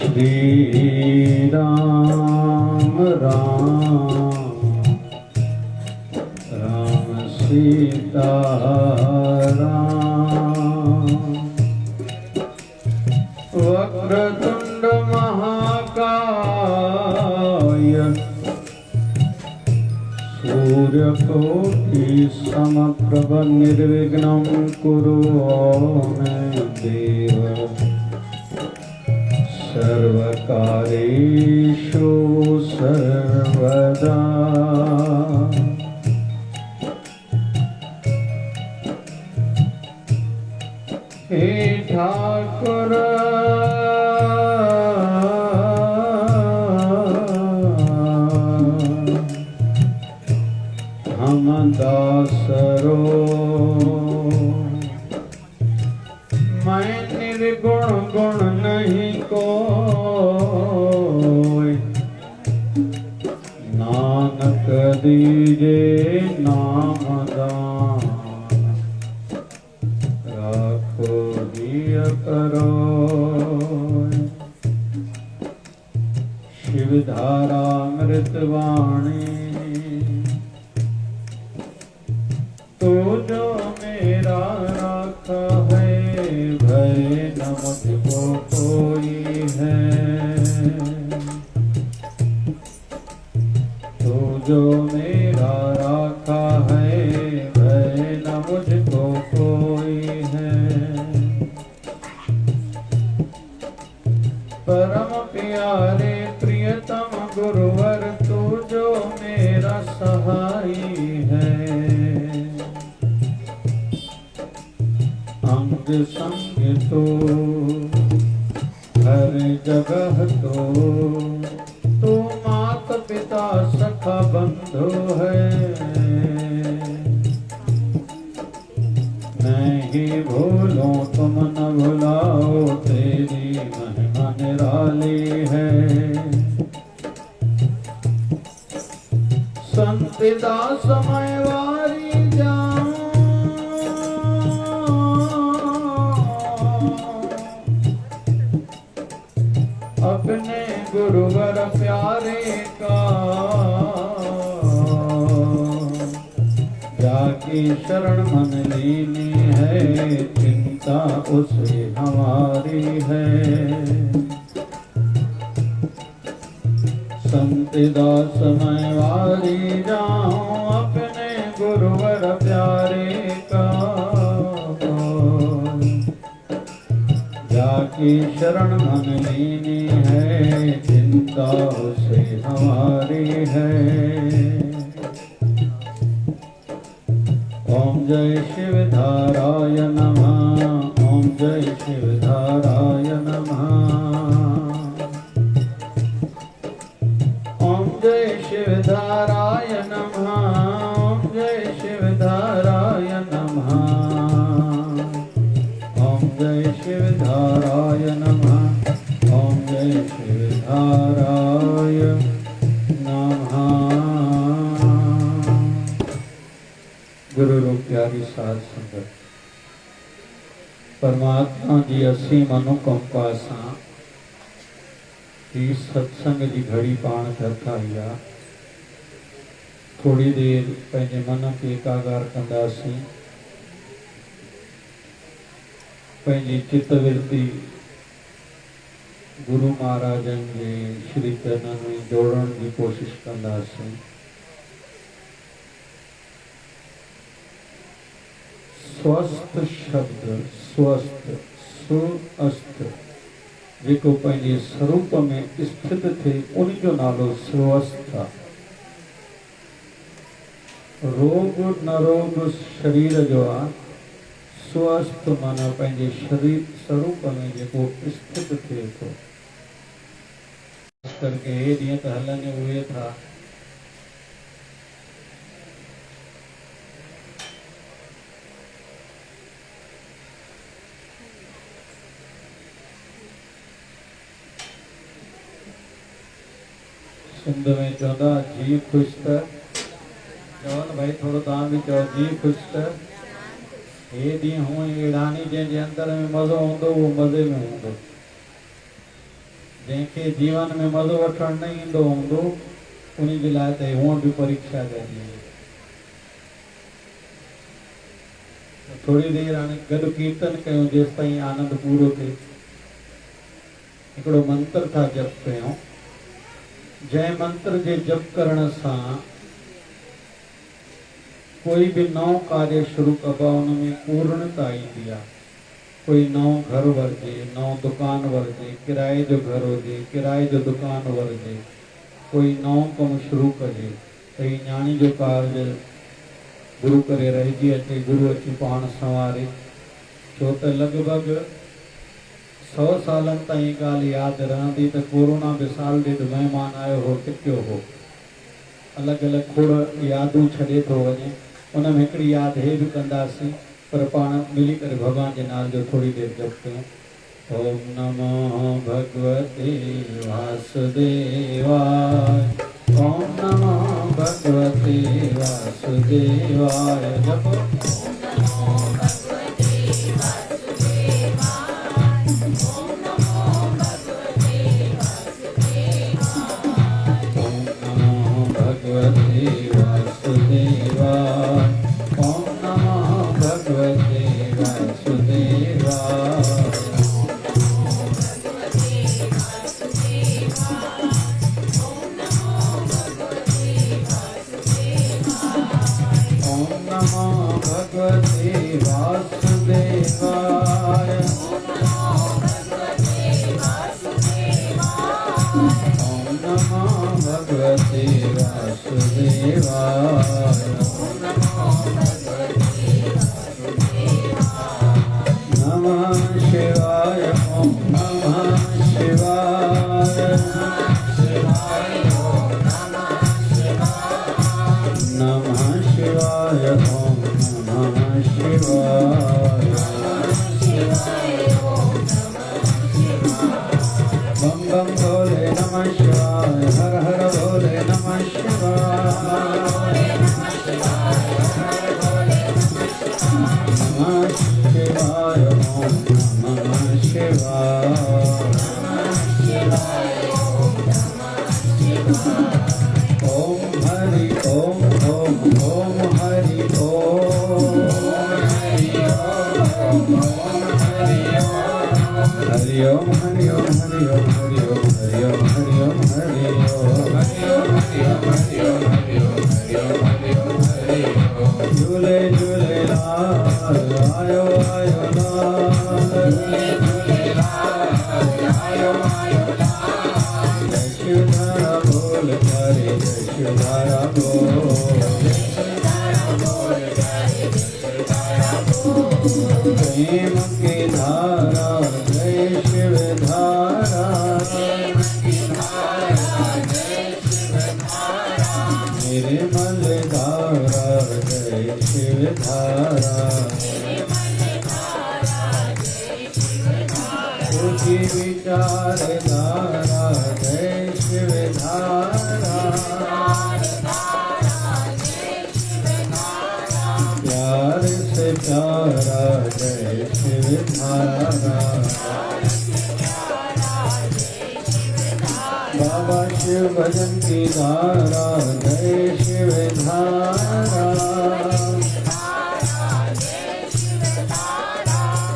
श्री राम राम राम सीता राम। वक्रतुंड महाकाय सूर्यकोटि समप्रभ निर्विघ्नं कुरु मे देव। सर्वकारेषु सर्वदा हे ठाकुर हम दासरो मैं निर्गुण गुण नहीं कोई। नानक दीजे नाम दान राखो दिय करो। शिवधारा मृतवाणी तो जो मेरा राखा है भय न मुझको कोई है। तो जो मेरा राखा है भय न मुझको कोई है। परम प्यारे प्रियतम गुरुवर तू जो मेरा सहाई है। अंग संग तो हर जगह तो मात पिता सखा बंधु है। मैं ही भूलूं तुम न भुलाओ तेरी महिमा निराली है। संतिदा समय वारी जाऊं अपने गुरुवर प्यारे का। जाकी शरण मन लीनी है चिंता उसे हमारी है। संतिदा समय वारी जाऊं अपने गुरुवर प्यारे का। जाकी शरण मन लीनी है चिंता उसे हमारी है। ओम जय शिवधाराय नमः। ओम जय शिवधाराय नमः। ओम जय शिवधाराय नमः। ओम जय शिवधाराय नमः। ओम जय शिवधाराय नमः। ओम जय शिवधाराय नमः। गुरु रूप प्यारी साध संगत परमात्मा जी असीम अनुकंपा सां ही सत्संग जी घड़ी पाण कथा या थोड़ी देर पंहिंजे मन खे एकागार कंदासीं। पंहिंजी चित्तवृत्ति गुरु महाराजन जे श्री चरणन में जोड़ण की कोशिश कंदासीं। स्वस्थ शब्द स्वस्थ सुअस्थ जेको पंहिंजे स्वरूप में स्थित थे उन जो नालो स्वस्थ आहे। रोग न रोग शरीर जो आहे। स्वस्थ माना पंहिंजे शरीर स्वरूप में जेको स्थित थिए थो। करके हे ॾींहं त हलनि उहे था। सिंध में चवंदा जी खुश त चवनि भाई थोरो तव्हां बि चओ जी खुश त। हे ॾींहुं हूअं ई वेड़ानी जंहिंजे अंदर में मज़ो हूंदो उहो मज़े में हूंदो। जैसे जीवन में मज़ो वठण न ईंदो हूंदो उन जे लाइ त हूअं बि परीक्षा ॾियणी आहे। थोड़ी देर हाणे गॾु कीर्तन कयूं जेसि ताईं आनंद पूरो थिए। हिकिड़ो मंत्र था जप कयूं, जंहिं मंत्र जे जप करण सां कोई भी नओं कार्य शुरू कबो उनमें पूर्णता ईंदी आहे। कोई नओं घर वरिजे, नओं दुकान वरिजे, किराए जो घर हुजे, किराए जो दुकान वरिजे, कोई नओं कमु शुरू कजे त ही न्याणी जो कार्य गुरु करे रहिजी अचे, गुरु अची पाण संवारे। छो त लॻभॻि 100 सालनि ताईं ॻाल्हि यादि रहंदी त कोरोना बि साल ॾेढ महिमान आयो हो, टिकियो हो। अलॻि अलॻि खोड़ यादूं छॾे थो वञे, उन में हिकिड़ी यादि हे बि कंदासीं, पर पाण मिली करे भॻवान जे नाले जो थोड़ी देर जप कयूं। ओम नमो भगवते वासुदेवाय, ओम नमो भगवते वासुदेवाय। जपो भजन की धारा जय शिव धारा,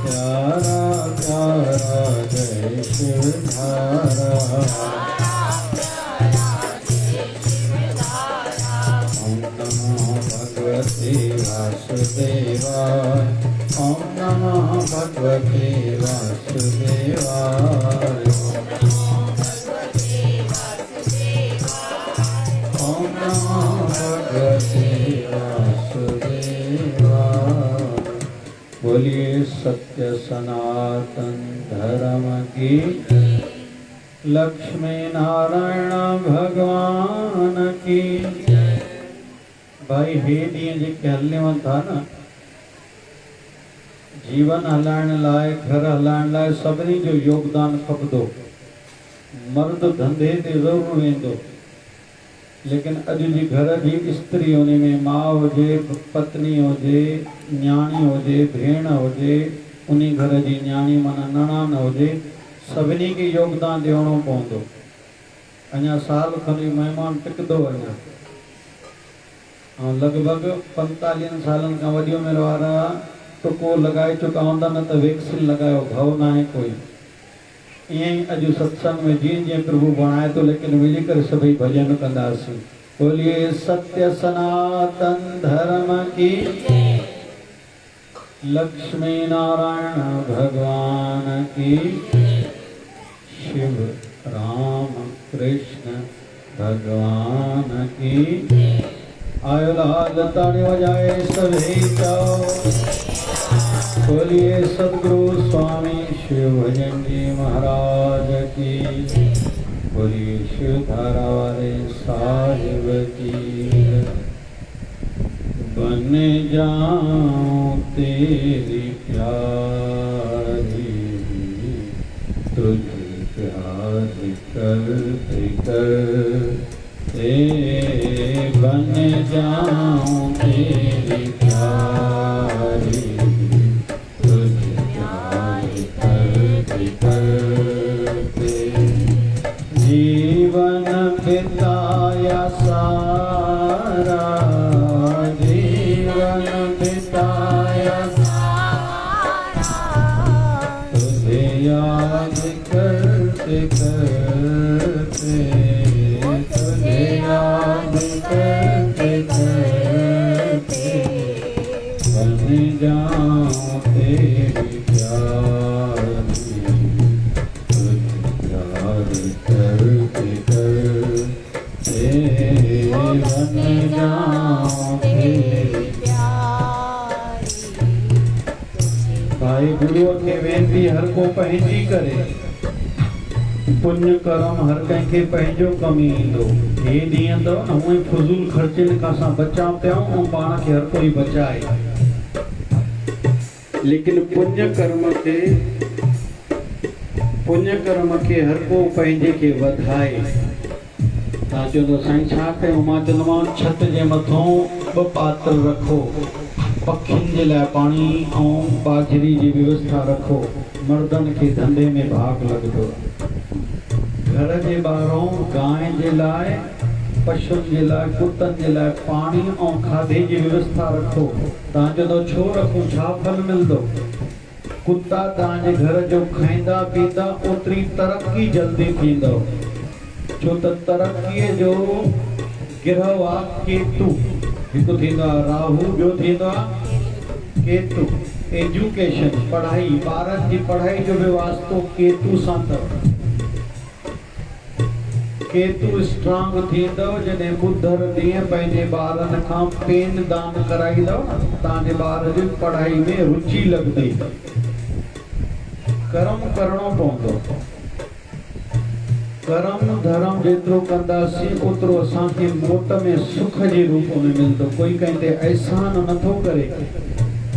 प्यारा प्यारा जय शिव धारा। ओम नमो भगवते वासुदेवाय, ओम नमो भगवते वासुदेवाय। बोलिए सत्य सनातन धर्म की, लक्ष्मी नारायण भगवान की। भाई हे ॾींहं जेके हलियो था न, जीवन हलाइण लाइ, घर हलाइण लाइ सभिनी जो योगदान खपंदो। मर्द धंधे ते ज़रूरु वेंदो, लेकिन अॼु जी घर जी स्त्री उन में माउ हुजे, पत्नी हुजे, न्याणी हुजे, भेण हुजे, उन घर जी न्याणी माना नणान हुजे, सभिनी खे योगदान ॾियणो पवंदो। अञा साल खनि महिमान टिकंदो अञा, ऐं लॻभॻि 45 सालनि खां वॾी उमिरि वारा टुको लॻाए चुका हूंदा, न त वैक्सीन लॻायो भउ न आहे कोई। ईअं ई अॼु सत्संग में जीअं जीअं प्रभु बणाए थो, लेकिन मिली करे सभई भॼन कंदासीं। बोलिए सत्य सनातन धर्म की, लक्ष्मी नारायण भगवान की, शिव राम कृष्ण भगवान की। आयो लाल ताड़ी बजाए सभी जाओ। बोलिए सदगुरु स्वामी शिव भजन जी महाराज की। बोलिए शिव धारा वाले साहिब की। बन जाऊं तेरी प्यारी, तुझे प्यार करते करते बन जाऊं तेरी प्यारी, तुझे प्यार करते करते जीवन बिताया सारा, जीवन बिताया सारा, तुझे याद करते करते, तुझे याद करते करते बन जाऊं तेरी प्यारी, तुझे प्यार करते करते बन जाऊं तेरी प्यारी। भाई गुरुअ खे वेंदी हर को पंहिंजी करे, पुण्य कर्म हर कंहिंखे पंहिंजो कमु ईंदो। हे ॾींहं अथव न हूअं ई फुज़ूल ख़र्चनि खां असां बचाव पिया ऐं पाण खे हर कोई बचाए, लेकिन पुण्य कर्म खे हर को पंहिंजे खे वधाए। तव्हां चवंदो साईं छा कयूं? मां चवंदोमांव छत जे मथां 2 पात्र रखो, पखियुनि जे लाइ पाणी ऐं बाजरी जी व्यवस्था रखो, मर्दनि खे धंधे में भाग लॻंदो। घर जे ॿाहिरों गांइ जे लाइ, पशुनि जे लाइ, कुतनि जे लाइ पाणी ऐं खाधे जी व्यवस्था रखो। तव्हां चवंदो छो रखूं, छा फल मिलंदो? कुता तव्हांजे घर जो खाईंदा पीता, ओतिरी तरक़ी जल्दी थींदव। छो त तरक़ीअ जो गिरह आहे केतु। हिकु थींदो आहे राहु, ॿियो थींदो आहे केतु। एजुकेशन, पढ़ाई, ॿारनि जी पढ़ाई जो बि वास्तो केतु सां अथव। केतु स्ट्रांग थींदव जॾहिं ॿुधर ॾींहुं पंहिंजे ॿारनि खां पेन दान कराईंदव न, तव्हांजे ॿार जी पढ़ाई में रुचि लॻंदी। कर्म करणो पवंदो। कर्म धर्म जेतिरो कंदासीं ओतिरो असांखे मोट में सुख जे रूप में मिलंदो। कोई कंहिं ते एहसान नथो करे,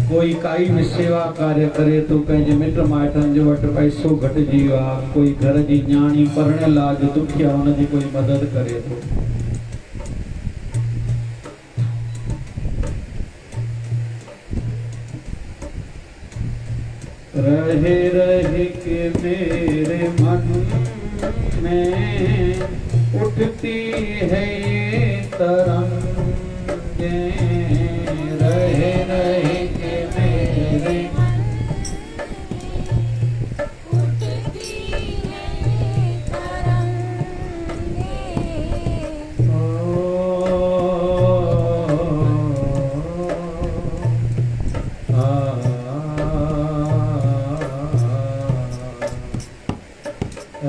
कोई काई बि सेवा कार्य करे तो, कंहिंजे मिट माइटनि जो वटि पैसो घटिजी वियो आहे, कोई घर जी न्याणी पढ़ियल आहे जो दुखी आहे हुनजी कोई मदद करे थो। रहे रहे के मेरे मन में उठती है ये तरंगे, रहे रहे के मेरे मन उठती है ये तरंगे।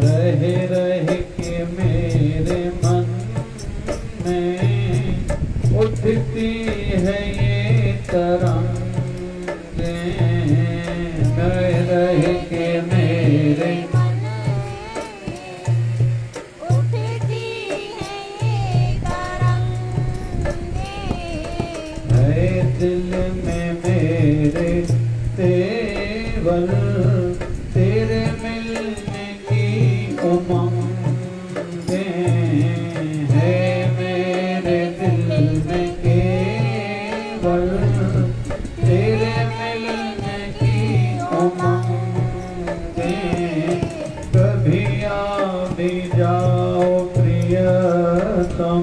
रहे रहे के मेरे मन में उठती है ये तरंगे, रहे रहे के मेरे मन में उठती है ये तरंगे। है दिल में मेरे केवल तेरे मिलने की उमंगे, है मेरे दिल में केवल तेरे मिलने की उमंगे। ले जाओ प्रियतम,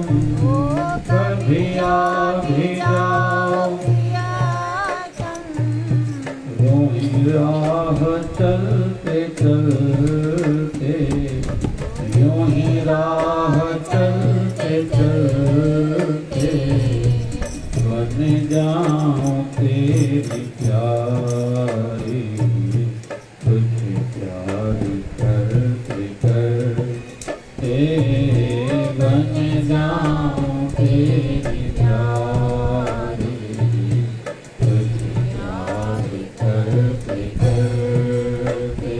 कभी आ भी जाओ, यूं ही राह चलते चलते, यूं ही राह चलते चलते, बन जाऊं तेरी प्यारी, तुझे प्यार करते करते, बन जाऊं तेरी प्यारी, तुझे प्यार करते करते।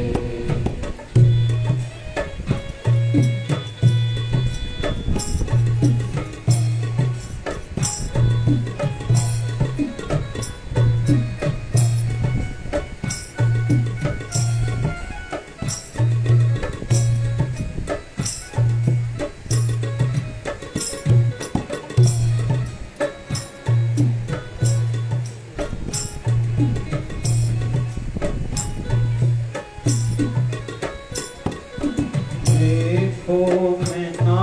देखो मैं ना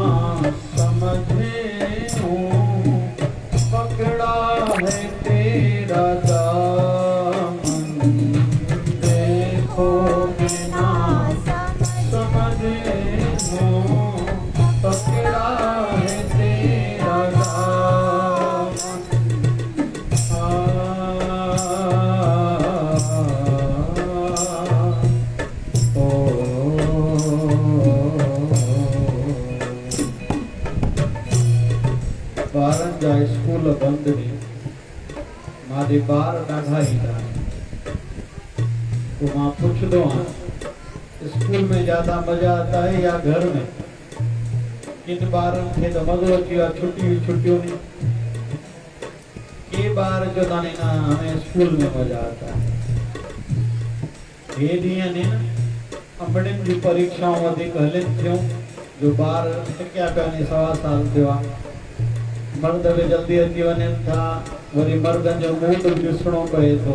समझे हूँ, पकड़ा है तेरा दामन। देखो मैं ना समझे हूँ, पकड़ा है तेरा दामन। ॿारनि जा स्कूल बंदि हुई, मां ॿार ॾाढा ईंदा आहिनि, तो मां पुछंदो आहियां स्कूल में ज़्यादा मज़ा आता है या घर में? किन ॿारनि खे त मज़ो अची वियो आहे छुट्टियूं में, के ॿार जो ताने ना हमें स्कूल में मज़ा आता है। हे ॾींहं ने अंबड़ियुनि जी परीक्षाऊं वधीक हलनि थियूं, जो ॿार टिकिया पिया आहिनि, 1.25 साल थियो आहे। मर्द भी जल्दी अची वञनि था, वरी मर्दनि जो मूड भी ॾिसणो पए थो,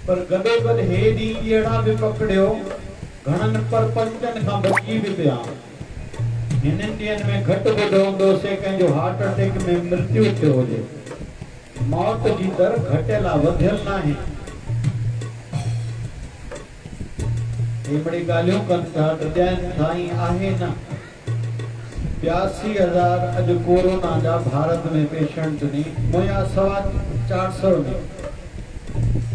पर गॾोगॾु हे ॾींहं अहिड़ा बि पकड़ियो, घणनि परपंचनि खां बची बि पिया। हिननि ॾींहंनि में घटि ॿुधो हूंदोसीं कंहिंजो हार्ट अटैक में मृत्यु थियो हुजे, मौत जी दर घटियल आहे, वधियल न आहे। हे बड़ी ॻाल्हियूं कनि था त ॾियनि साईं आहे न। 82,000 अॼु कोरोना जा भारत में पेशेंट नी, मुया 450 में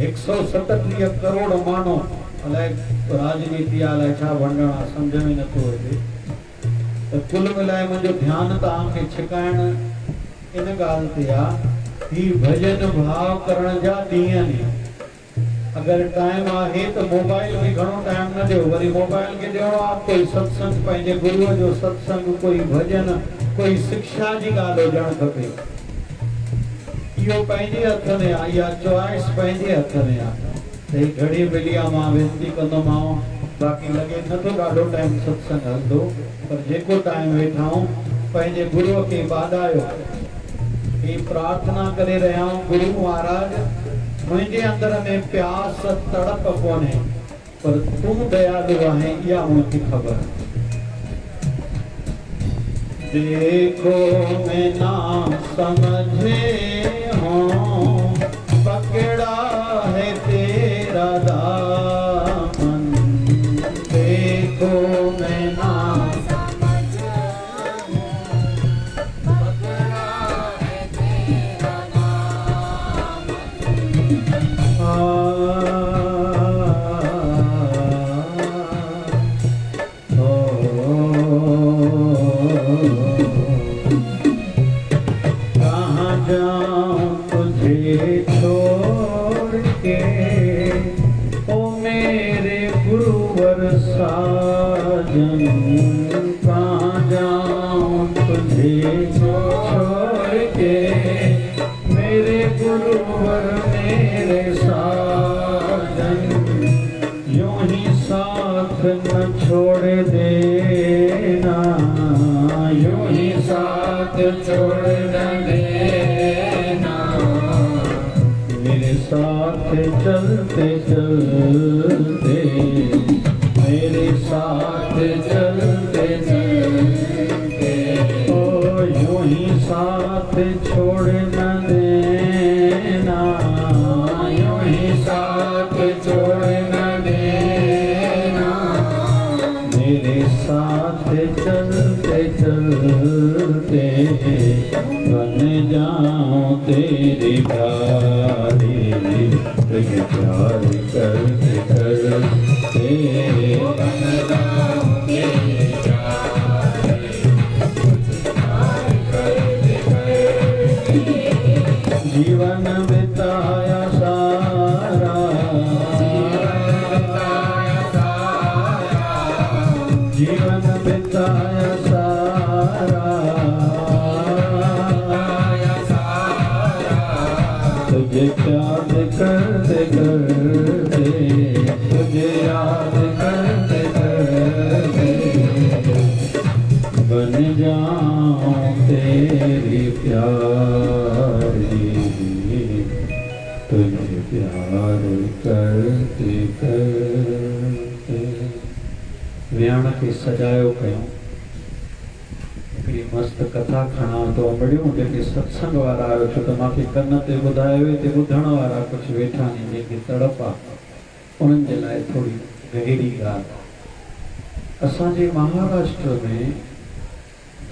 137 करोड़ माण्हू, अलाए राजनीति अलाए छा भंडणा समझ में नथो अचे। त कुल मिलाए मुंहिंजो ध्यानु तव्हांखे छिकाइण इन ॻाल्हि ते आहे, ही भजन भाव करण जा ॾींहं नी। अगर टाइम आहे तो मोबाइल में घणो टाइम न ॾियो, वरी मोबाइल के ॾियणो आहे कोई सत्संग, पंहिंजे गुरुअ जो सत्संग, कोई भजन, कोई शिक्षा जी ॻाल्हि हुजणु खपे। इहो पंहिंजे हथ में आहे, इहा चॉइस पंहिंजे हथ में आहे। त ही घड़ी मिली आहे, मां वेनती कंदोमांव, बाक़ी लॻे नथो ॾाढो टाइम सत्संग हलंदो, पर जेको टाइम वेठाऊं पंहिंजे गुरुअ खे ॿाधायो। ही प्रार्थना करे रहिया आहियूं, गुरु महाराज मुझे अंदर में प्यास तड़प कोने, पर तू दयालु आहे, इहा मुझे खबर। देखो मैं ना समझे हूँ, पकड़ा है तेरा दामन। देखो मैं ना समझे हूँ, पकड़ा है तेरा दामन। कहाँ जाऊं तुझे छोड़ के, ओ मेरे गुरुवर साजन। कहाँ जाऊं तुझे छोड़ के, मेरे गुरुवर मेरे साजन। यूं ही साथ न छोड़ देना, यूं ही साथ छोड़ न देना, मेरे साथ चलते चलते, मेरे साथ चलते चलते, ओ यूं ही साथ छोड़ न देना, यूं ही साथ छोड़ न देना, मेरे साथ चलते चलते बन जाऊं तेरी प्यारी, तुझे प्यार करते करते बन जाऊं तेरी प्यारी, तुझे प्यार करते करते जीवन बिताया सारा, जीवन बिताया सारा, तुझे याद करते करते, तुझे याद करते करते बन जाऊं तेरी प्यारी, तुझे प्यार करते करते। वियाण खे सजायो कयूं, हिकिड़ी मस्त कथा खणा तो अमड़ियूं जेके सत्संग वारा आयो छो त मूंखे कन ते ॿुधायो हिते ॿुधण वारा कुझु वेठा आहिनि जेके तड़प आहे, उन्हनि जे लाइ थोरी गहरी ॻाल्हि। असांजे महाराष्ट्र में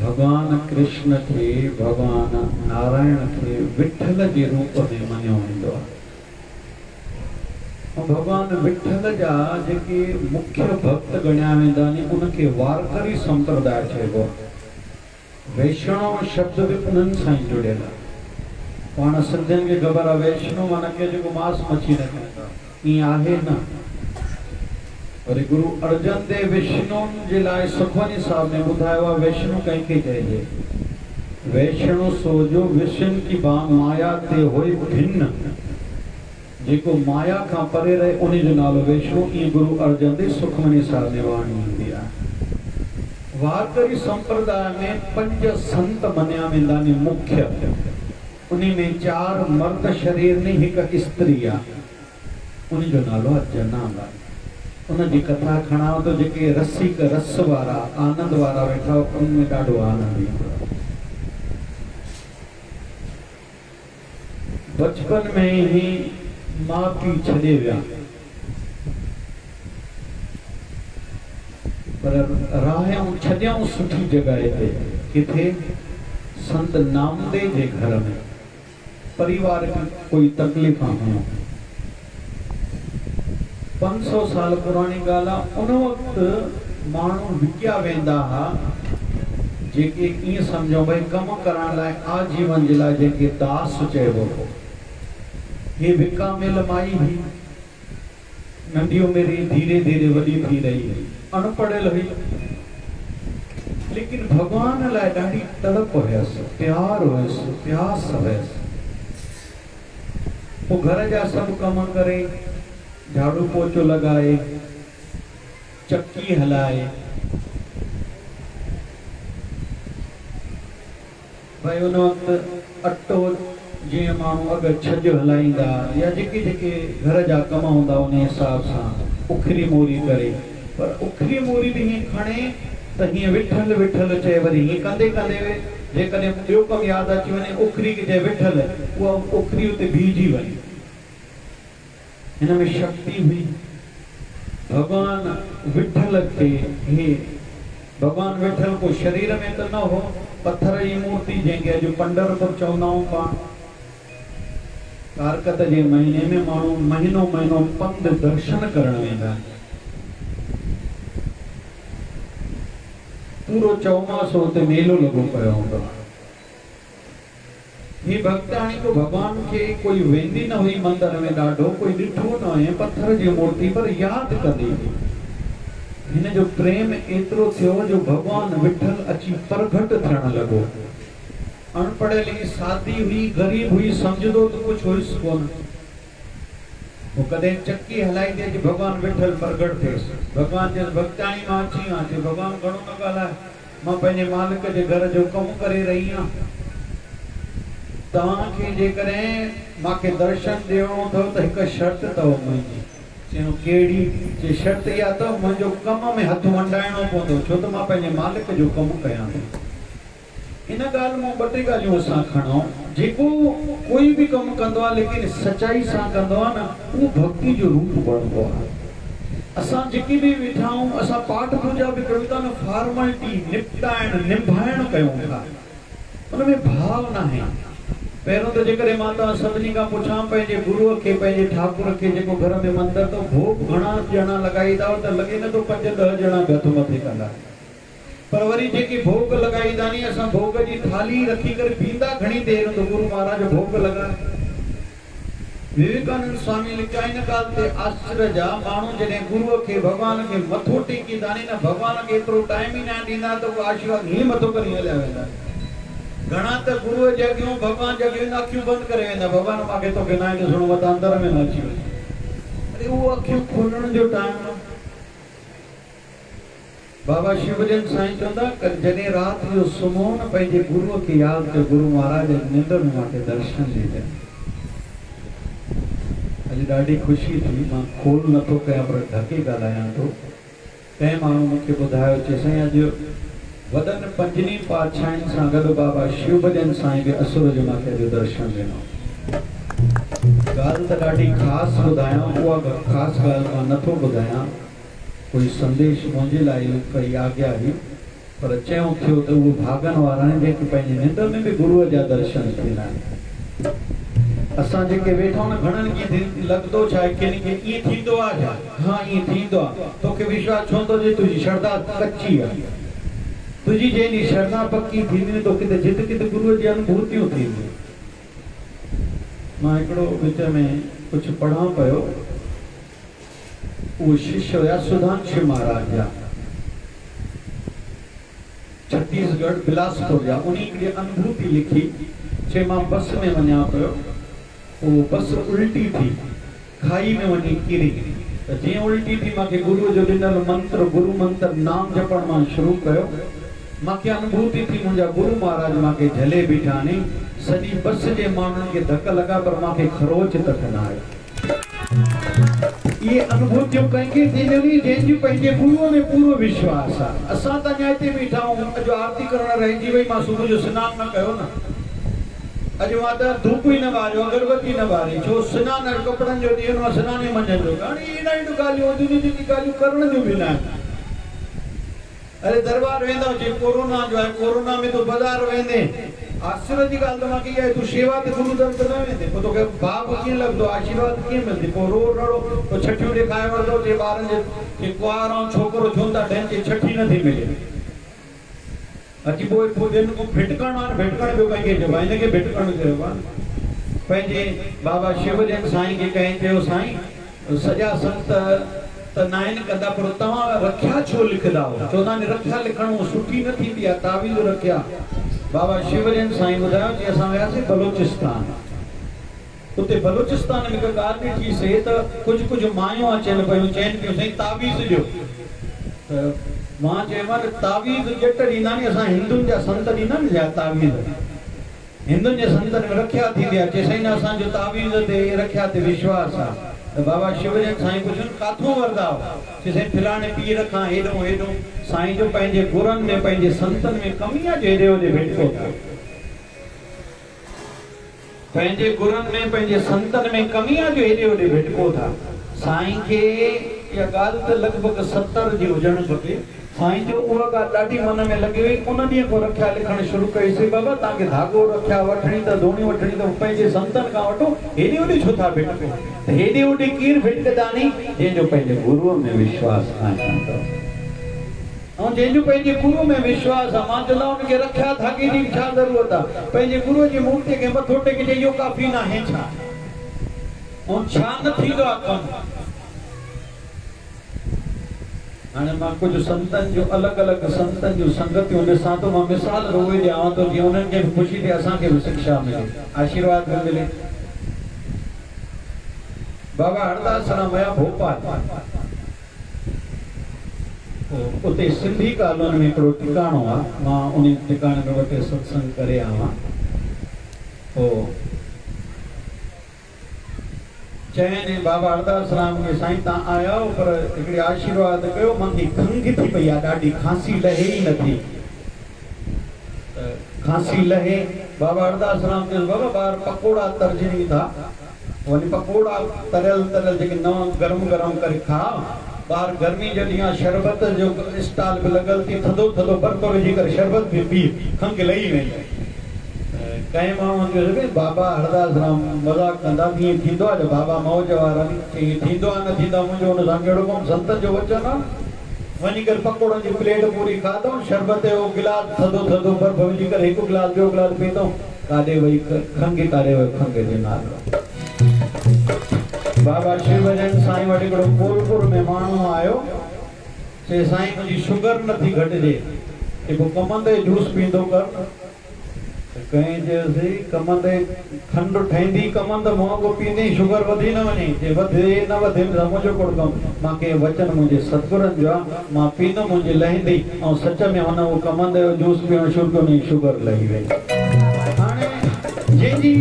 भगवान कृष्ण खे, भगवान नारायण खे विठल जे रूप में मञियो वेंदो आहे। भगवान विठल जा जेके मुख्य भक्त गणिया वेंदा आहिनि उनखे वारकरी संप्रदाय चइबो आहे। वैष्णव शब्द भी उन्हनि सां ई जुड़ियल आहे। पाण सिंधियुनि खे ख़बर आहे वैष्णव माना के जेको मांस मच्छी न खाईंदा, ईअं आहे न। वरी गुरु अर्जन देव विष्णुनि जे लाइ सुखमनी साहिब ने ॿुधायो आहे वैष्णव कंहिंखे चइजे, वैष्णव सो जो विष्णु की माया ते होए भिन्न, जेको माया खां परे रहे उन जो नालो वैष्णव। ईअं गुरु अर्जन देव सुखमनी साहिब ने वाणी ईंदी आहे। वारकरी संप्रदाय में 5 संत मञिया वेंदा आहिनि मुख्य, उन में 4 मर्द शरीर ने, हिकु स्त्री आहे, उन जो नालो आहे जनाबाई। उन जी कथा खणाओ तो जेके रसिक रस वारा आनंद वारा वेठा उनमें ॾाढो आनंद ईंदो आहे। बचपन में ही माउ पीउ छॾे विया, पर राहियूं छॾियऊं सुठी जॻह ते, किथे संत नामदेव जे घर में। परिवार की कोई तकलीफ़ हुयूं, 500 साल पुरानी ॻाल्हि आहे। उन वक़्तु माण्हू विकिया वेंदा हुआ, जेके ईअं सम्झो भई कमु करण लाइ आजीवन जे लाइ जेके दास चइबो हो। हे विका मिल माई हुई, नंढी उमिरि धीरे धीरे वॾी थी रही हुई, अनपढ़ियल हुई, लेकिन भगवान लाइ ॾाढी तड़प हुयसि, प्यार हुयसि, प्यास हुयसि। पोइ घर जा सभु कम करे, झाड़ू पोचो लॻाए, चक्की हलाए, भाई उन वक़्तु अटो जीअं माण्हू अगरि छॼ हलाईंदा या जेके जेके घर जा कम हूंदा उन हिसाब सां उखरी मोरी करे, पर उखरी मोरी बि हीअं खणे त हीअं विठल विठल चए, वरी हीअं कंदे कंदे जेकॾहिं ॿियो कमु यादि अची वञे उखरी खे चए विठल, उहा उखरी उते बीहजी वञे। हिन में शक्ति हुई। भगवान विठल खे, हे भगवान विठल को शरीर में त न हो, पत्थर जी मूर्ति जंहिंखे अॼु पंढरपुर चवंदा आहियूं पाण। कारकत जे महीने में माण्हू महीनो महीनो पंध दर्शन करण वेंदा आहिनि। पूरो चौमासो उते मेलो लॻो पियो हूंदो आहे। ही भक्ताणी को भगवान के कोई वेंदी न हुई मंदिर में, ॾाढो कोई ॾिठो न हुई पत्थर जी मूर्ति, पर यादि कंदी हुई। हिन जो प्रेम एतिरो थियो जो भगवान विठल अची प्रगट थियण लॻो। अनपढ़ियल हुई, सादी हुई, गरीब हुई, सम्झदो त कुझु हुयुसि कोन। वो कदे चक्की हलाई दे जो भगवान विठल प्रगट थिएसि। भगवान जे भक्ताणी मां अची आहियां, चयो भगवान घणो न ॻाल्हाए, मां पंहिंजे मालिक जे घर जो कमु करे रही आहियां। तव्हांखे जेकॾहिं मूंखे दर्शन ॾियणो अथव त हिकु शर्त अथव मुंहिंजी, चयो कहिड़ी? जे शर्त इहा त मुंहिंजो कम में हथ वंडाइणो पवंदो, छो त मां पंहिंजे मालिक जो कमु कयां थो। इन ॻाल्हि मां ॿ टे ॻाल्हियूं असां खणूं। जेको कोई बि कमु कंदो आहे लेकिन सचाई सां कंदो आहे न, उहो भक्ति जो रूप बणंदो आहे। असां जेके बि वेठा आहियूं, असां पाठ पूजा बि कयूं था न, फॉर्मेलिटी निपटाइण निभाइण कयूं था, उनमें भाव न आहे। पहिरों त जेकॾहिं मां तव्हां सभिनी खां पुछां, पंहिंजे गुरूअ खे, पंहिंजे ठाकुर खे, जेको घर में मंदर तो भोग घणा ॼणा लॻाईंदा हो त लॻे नथो 5-10 ॼणा हथ मथे कंदा। पर वरी जेके भोग लॻाईंदा नी, असां भोग जी थाली रखी करे बींदा घणी देर तो गुरु महाराज भोग लॻाए। विवेकानंद स्वामी लिखा इन ॻाल्हि ते आश्चर्य जा, माण्हू जॾहिं गुरूअ खे भॻवान खे मथो टेकींदा नी न, भॻवान खे एतिरो टाइम ई न ॾींदा त उहो आशीर्वाद हीअं मथो करे हलिया वेंदा। घणा त गुरूअ जॻहियूं भॻवान जॻहियूं अखियूं बंदि करे वेंदा, भॻवान मूंखे तोखे न ॾिसणो, मत अंदर में न अची वञे। अरे उहो अखियूं खोलण जो टाइम। बाबा शिवजन साईं चवंदा, जॾहिं राति जो सुम्हो न, पंहिंजे गुरूअ खे यादि कयो, गुरू महाराज निंड में मूंखे दर्शन ॾिजनि। अॼु ॾाढी ख़ुशी थी, मां खोल नथो कयां पर ढके ॻाल्हायां थो। कंहिं माण्हू मूंखे ॿुधायो, चए साईं अॼु वॾनि पंजनी पातशाहनि सां गॾु बाबा शिवभजन साईं बि असुर जो मूंखे अॼु दर्शन ॾिनो। ॻाल्हि त ॾाढी ख़ासि ॿुधायां, उहा ख़ासि ॻाल्हि मां नथो ॿुधायां, कोई संदेश मुंहिंजे लाइ कई आज्ञा हुई, पर चयो थियो त उहो भागनि वारा आहिनि जेके पंहिंजे निंड में बि गुरूअ जा दर्शन थींदा आहिनि। असां जेके वेठा आहियूं न, घणनि खे लॻंदो छा आहे, किन खे ईअं थींदो आहे छा? हा ईअं थींदो आहे। तोखे विश्वास छो थो जे तुंहिंजी श्रद्धा कची आहे। तुझी जंहिंजी श्रद्धा पक्की थींदी तो किथे जित किथे गुरूअ जी अनुभूतियूं थींदियूं। मां हिकिड़ो विच में कुझु पढ़ां पियो, वो शिष्य हुया सुधांशु महाराज जा, छत्तीसगढ़ बिलासपुर जा। उन्हीं हिकिड़ी अनुभूति लिखी, चए मां बस में वञा पियो, वो बस उल्टी थी, खाई में वञी किरी, त जीअं उल्टी थी मूंखे गुरूअ जो ॾिनल मंत्र, गुरु मंत्र नाम जपण मां शुरू कयो। मूंखे अनुभूति थी, मुंहिंजा गुरु महाराज मूंखे झले बीठा नी। सॼी बस जे माण्हुनि खे धक लॻा पर मूंखे खरोच तक न आयो। ये अनुभूतियूं कंहिंखे थींदियूं नी, जंहिंजो पंहिंजे गुरूअ में पूरो विश्वास आहे। असां त अञा हिते बीठा आहियूं, अॼु आरती करण रहिजी वई, मां सुबुह जो सनानु न कयो न, अॼु मां त धूप ई न ॿारियो, अगरबत्ती न ॿारी, छो सनानु कपिड़नि जो ॾींहुं आहे, सनानु ई मंझंदि जो। हाणे इहे ॾाढियूं ॻाल्हियूं दीदी ॻाल्हियूं करण जूं बि न आहिनि। अरे दरबार वेंदा हुजे, कोरोना जो आहे, कोरोना में तो बाज़ार वेंदे, आश्चर्य जी ॻाल्हि त मूंखे इहा आहे, तूं शेवा ते गुरू दर ते न वेंदे, पोइ तोखे भाव कीअं लॻंदो, आशीर्वाद कीअं मिलंदी? पोइ रो रड़ो, पोइ छठियूं ॾेखारे वठंदो, जे ॿारनि जे कुंवार ऐं छोकिरो छो था ॾियनि, जे छठी नथी मिले। अची पोइ ॾियनि को भिटकण आहे, भिटकण ॿियो कंहिंखे चइबो आहे, हिनखे भिटकण चइबो आहे। पंहिंजे बाबा शिवजन साईं खे कंहिं चयो, साईं सॼा संत त न आहिनि कंदा, पर तव्हां रखिया छो लिखंदा हो? चवंदा आहिनि रखिया लिखण सुठी न थींदी आहे, तावीज़ रखिया। बाबा शिवजन साईं ॿुधायो कि असां वियासीं बलोचिस्तान, उते बलोचिस्तान में हिकु ॻाल्हि ॾिठी से त कुझु मायूं अचनि पियूं, चइनि पियूं साईं तावीज़ ॾियो। त मां चयोमांसि तावीज़ ॼट ॾींदा नी, असां हिंदुनि जा संत ॾींदा नी छा तावीज़? हिंदुनि जे संतनि में रखिया थींदी आहे, चए साईं असांजो तावीज़ ते रखिया ते विश्वास आहे। त बाबा शिवजन साईं पुछनि काथों वरदा हो? चए साईं फिलाणे पीर खां, हेॾो हेॾो। साईं जो पंहिंजे गुरनि में, पंहिंजे संतनि में कमी आहे, हेॾे होॾे भिटको था। पंहिंजे गुरनि में, पंहिंजे संतनि में कमी आहे, जो हेॾे होॾे भिटको था। साईं खे इहा ॻाल्हि त लॻभॻि 70 जी हुजणु खपे। साईं जो उहा ॻाल्हि ॾाढी मन में लॻी वई। उन ॾींहं खां रखिया लिखणु शुरू कईसीं। बाबा तव्हांखे धाॻो रखिया वठणी त धोणी वठणी त पंहिंजे संतनि खां वठो, हेॾे होॾे छो था भिटको? त हेॾे होॾे केरु भिटकंदा नी? जंहिंजो पंहिंजे गुरूअ में विश्वास आहे, ऐं जंहिंजो पंहिंजे गुरूअ में विश्वास आहे। मां चवंदा हुनखे रखिया धागे जी छा ज़रूरत आहे? पंहिंजे गुरूअ जी मूर्ति खे मथो टेके इहो काफ़ी न आहे छा? ऐं छा न थींदो आहे कमु? हाणे मां कुझु संतनि जो अलॻि अलॻि संतनि जूं संगतियूं ॾिसां थो। मां मिसाल रोए ॾियांव थो, जीअं उन्हनि खे बि ख़ुशी थिए, असांखे बि शिक्षा मिले, आशीर्वाद बि मिले। बाबा हरदास राम विया भोपाल, उते सिंधी कॉलोनी में हिकिड़ो टिकाणो आहे, मां उन टिकाणे में वटि सत्संग करे आवां। चैन बाबा हरदास राम के साईं ता आया पर हिकिड़ी आशीर्वाद कयो मांखे खंघ थी पई आहे ॾाढी खांसी लहे ई नथी खांसी लहे बाबा हरदास राम चयो बाबा ॿार पकोड़ा तरजनी था वञी पकोड़ा तरियल तरियल जेके नव गरम गरम करे खा ॿार गर्मी जो ॾींहुं शरबत जो स्टॉल बि लॻल थी थधो थधो बर्फ़ विझी करे शरबत बि पी खंघ लही वेंदी कई माण्हू चयो बाबा हरदास राम मज़ाक कंदा ईअं थींदो आहे बाबा मौज वारा ईअं थींदो आहे न थींदो मुंहिंजो हुन सां कहिड़ो कमु संतनि जो वचन आहे वञी करे पकोड़नि जी प्लेट पूरी खाधऊं शरबत जो गिलास थधो थधो बर्फ़ विझी करे हिकु गिलास ॿियो गिलास पीतऊं काॾे वई खंघि काॾे वई खंघि जे नालो बाबा शिवजन साईं वटि हिकिड़ो कोलपुर में माण्हू आयो चए साईं मुंहिंजी शुगर नथी घटिजे जेको कमंद जो जूस पींदो कर कहीं चयोसीं कमंद खंड ठहंदी कमंद मुंहुं पींदी शुगर वधी न वञे जे वधे न वधे मुंहिंजो कोड़ कमु मूंखे वचन मुंहिंजे सतगुरनि जो आहे मां पींदुमि मुंहिंजी लहंदी ऐं सच में हुन उहो कमंद जो जूस पीअणु शुरू कयो हुन शुगर लही वई हाणे जंहिंजी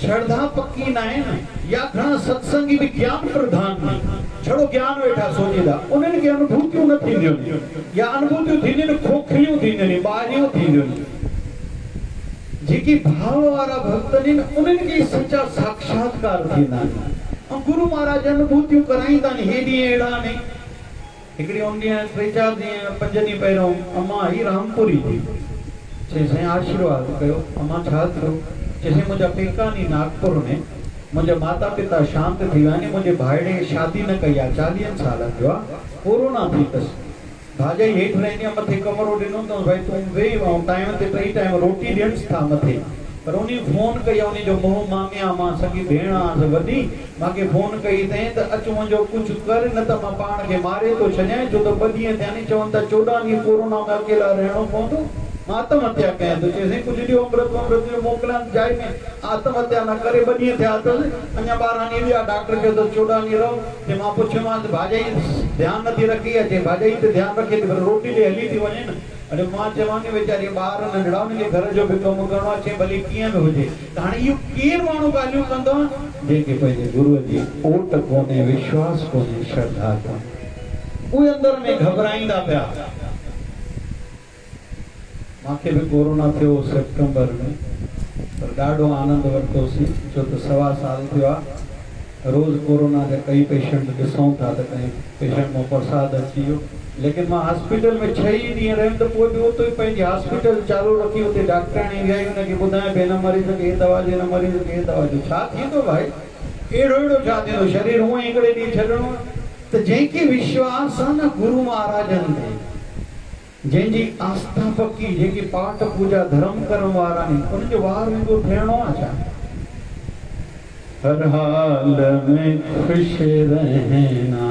श्रद्धा पक्की न आहे न या घणा सत्संगी बि ज्ञान प्रधान नहीं छड़ो ज्ञान वेठा सोचींदा उन्हनि खे अनुभूतियूं न थींदियूं या अनुभूतियूं थींदियूं आहिनि खोखलियूं थींदियूं आहिनि ॿाहिरियूं थींदियूं आहिनि जेकी भाव वारा भक्त आहिनि उन्हनि खे सच्चा साक्षात्कार थींदा आहिनि ऐं गुरु महाराज अनुभूतियूं कराईंदा आहिनि हे ॾींहं अहिड़ा आहिनि हिकिड़ी उन ॾींहुं 3-4 ॾींहं 5 ॾींहं पहिरियों अम्मा आई रामपुरी जी चई साईं आशीर्वाद कयो अम्मा छा थियो चई मुंहिंजा पेका नी नागपुर में मुंहिंजा माता पिता शांत थी विया आहिनि मुंहिंजे भाइड़े शादी न कई आहे 40 सालनि जो आहे कोरोना थी अथसि भाॼाई हेठि रहंदी आहे मथे कमरो ॾिनो अथऊं भई तूं वेही ऐं टाइम ते 3 टाइम रोटी ॾियणसि था मथे पर उन फोन कई आहे उन जो मोह मामिया मां सॻी भेण आहे वॾी मूंखे फोन कई अथई त अचु मुंहिंजो कुझु कर न त मां पाण खे मारे थो छॾियां छो त 2 ॾींहं थिया नी चवनि था 14 ॾींहं कोरोना में अकेला रहणो पवंदो आत्महत्या कयां थो चएसि कुझु ॾियो अमृत जो मोकिलियां जाइ में आत्महत्या न करे 2 ॾींहं थिया अथसि अञा 12 ॾींहं ॿिया डॉक्टर चयो त 14 ॾींहं रहो जे मां पुछियोमांसि भाॼाई ध्यानु नथी रखी अचे भाॼाई त ध्यानु रखे थी पर रोटी ॾे हली थी वञे न अरे मां चवां नी वीचारी ॿार नंढड़ा उनखे घर जो बि कमु करिणो आहे चई भली कीअं बि हुजे त हाणे इहो केरु माण्हू ॻाल्हियूं कंदो जंहिंखे पंहिंजे गुरूअ जी ओट कोन्हे विश्वास कोन्हे श्रद्धा कोन्हे उहे अंदर में घबराईंदा पिया मूंखे बि कोरोना थियो सेप्टेंबर में पर ॾाढो आनंद वरितोसीं छो त 1.25 साल थियो आहे रोज़ कोरोना जा कई पेशेंट ॾिसूं था त कई पेशेंट मां प्रसाद अची वियो लेकिन मां हॉस्पिटल में 6 ॾींहं रहियुमि त पोइ बि उतो ई पंहिंजी हॉस्पिटल चालू रखी उते डॉक्टराणी वियाई हुनखे ॿुधाए भई हिन मरीज़ खे हे दवा ॾे हिन मरीज़ खे हे दवा ॾे छा थींदो भाई अहिड़ो छा थींदो शरीर हूअं ई हिकिड़े ॾींहुं छॾिणो त जंहिंखे विश्वास आहे न गुरु महाराजनि ते जंहिंजी आस्था पक्की जेके पाठ पूजा धर्म करण वारा आहिनि उनजो वार उनको थियणो आहे छा हर हाल में खुश रहना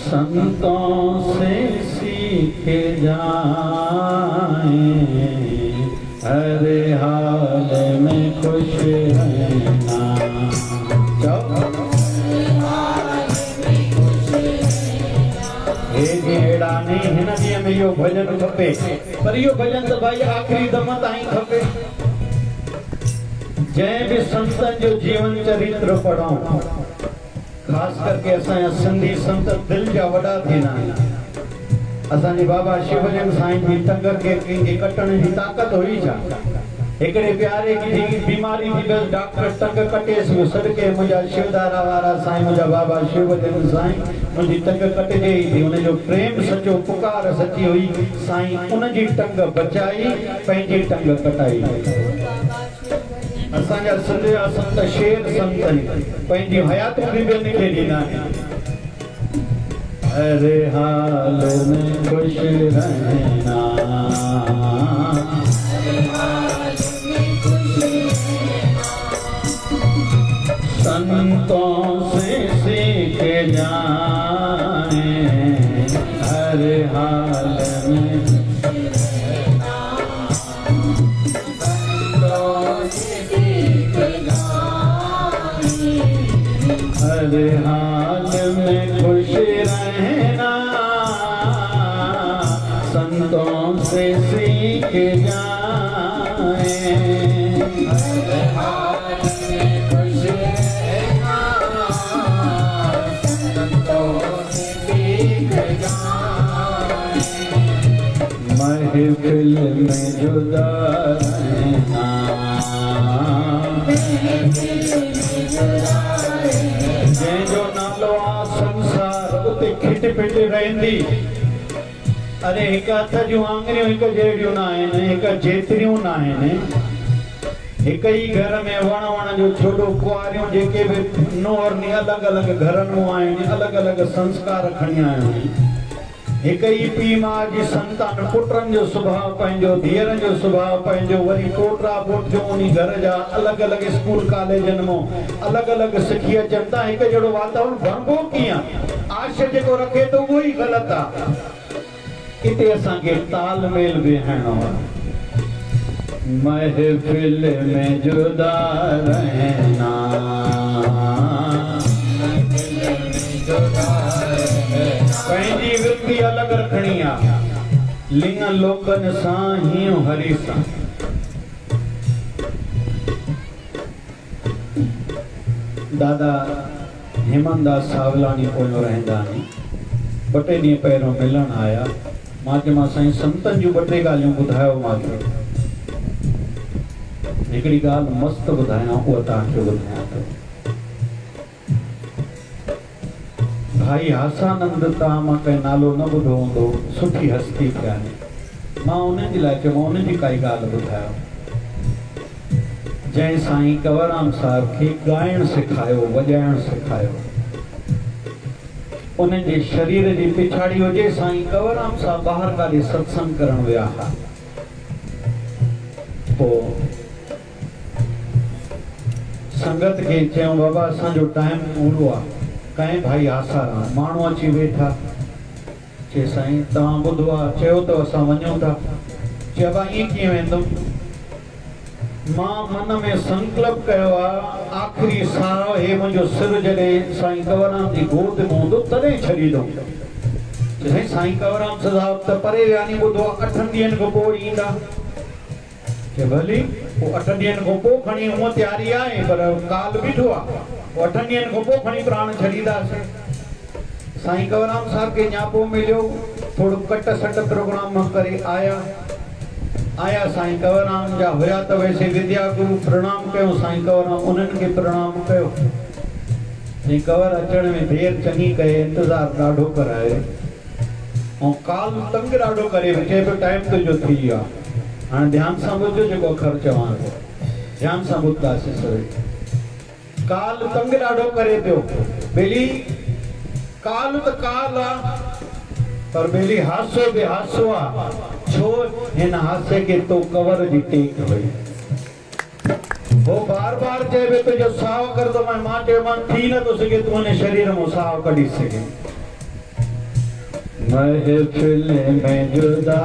संतों से सीखे जाएं हर हाल में खुश रहना इहो भजन खपे पर इहो भजन त भाई आखिरी दम ताईं खपे जंहिं बि संतनि जो जीवन चरित्र पढ़ूं ख़ासि करके असांजा सिंधी संत दिलि जा वॾा थींदा आहिनि असांजे बाबा शिवजन साईं जी टंग खे कंहिंखे कटण जी ताक़त हुई छा हिकिड़े प्यारे की बीमारी थी बस डॉक्टर टंग कटेसि वियो सदके मुंहिंजा शिवदारा वारा साईं मुंहिंजा बाबा शिवजन साईं मुंहिंजी टंग कटिजे ई थी हुनजो प्रेम सचो पुकार सची हुई साईं उनजी टंग बचाई पंहिंजी टंग कटाई असांजा सिंध जा संत शेर संत आहिनि पंहिंजी हयातूं बि ॿियनि खे ॾींदा आहिनि हर हाल में खुश रहना संतों से सीख जाएं हर हाल में हर हाल में खुश रहना संतों से सीख महफिल में जुदा रहना, जंहिंजो नालो आहे संसार उते खिट पिट रहंदी। अरे हिक हथ जूं आङिरियूं हिक जहिड़ियूं न आहिनि, हिक जेतिरियूं न आहिनि। हिक ई घर में वण जो छोड़ो कुआरियूं जेके बि नोरनी अलॻि अलॻि घरनि मां आहिनि, अलॻि अलॻि संस्कार खणी आहियूं आहिनि। हिक ई पीउ माउ जी संतान, पुटनि जो सुभाउ पंहिंजो, धीअरनि जो सुभाउ पंहिंजो, वरी पोटा पोटियूं उन घर जा अलॻि अलॻि स्कूल कॉलेजनि मां अलॻि अलॻि सिखी अचनि था। हिकु जहिड़ो वातावरण बणिबो कीअं? आश जेको रखे थो उहो ई ग़लति आहे। इते असांखे तालमेल वेहणो आहे। महफिल में जुदा रहना, पंहिंजी वृत्ति अलॻि रखणी आहे। लिंग लोकनि सां हीअं हरी सां। दादा हेमनदास सावलानी पोयों रहंदा आहिनि। ॿ टे ॾींहं पहिरियों मिलण आया। मां चयोमांसि साईं संतनि जूं ॿ टे ॻाल्हियूं ॿुधायो मूंखे। हिकिड़ी ॻाल्हि मस्तु ॿुधायां, उहा तव्हांखे ॿुधायां थो। भाई आसानंद तव्हां मां कंहिं नालो न ॿुधो हूंदो, सुठी हस्ती पिया आहिनि। मां उन्हनि जे लाइ चयो, मां उन्हनि जी काई ॻाल्हि ॿुधायो। जंहिं साईं कंवरराम साहिब खे ॻाइणु सेखारियो, वॼाइणु सेखारियो, उन्हनि जे शरीर जी पिछाड़ी हुजे साईं कंवरराम साहिब ॿाहिरि काॾे सत्संग करणु विया हुआ। पोइ संगत खे चयूं, बाबा असांजो टाइम पूरो आहे, कंहिं भाई आसाराम माण्हू अची वेठा। चए साईं तव्हां ॿुधो आहे, चयो त असां वञूं था। चयो बाबा ईअं कीअं वेंदुमि? मां मन में संकल्प कयो आहे, आख़िरी साह हे मुंहिंजो सिर जॾहिं साईं कंवरराम जी गोद में हूंदो तॾहिं छॾींदुमि। चए साईं कंवरराम साहिब त परे विया नी, ॿुधो आहे 8 ॾींहंनि खां पोइ ईंदा। चए भली, पोइ 8 ॾींहंनि खां पोइ खणी, हूअं तयारी आहे पर काल बीठो आहे, 8 ॾींहंनि खां पोइ खणी प्राण छॾींदासीं। साईं कंवरराम साहिब खे न्यापो मिलियो, थोरो कट सट प्रोग्राम करे आया साईं कंवरराम जा हुया त वैसे विद्या गुरु, प्रणाम कयो साईं कंवरराम, उन्हनि खे प्रणाम कयो। साईं कंवर अचण में देरि चङी कए, इंतज़ारु ॾाढो कराए ऐं काल तंग ॾाढो करे। चए पियो टाइम तुंहिंजो थी वियो आहे, हाणे ध्यान सां ॿुधो जेको अखर चवां थो, ध्यान सां ॿुधंदासीं सभई। काल तंग ॾाढो करे पियो। बेली काल त काल आहे, पर बेली हासो बि हासो आहे। छो? हिन हासे खे तो कंवर जी टेक हुई। वो बार बार चए पियो तुंहिंजो साहु कर, त मां चयोमांसि थी नथो सघे, तूं हिन शरीर मां साहु कढी सघे। महफिल में जुदा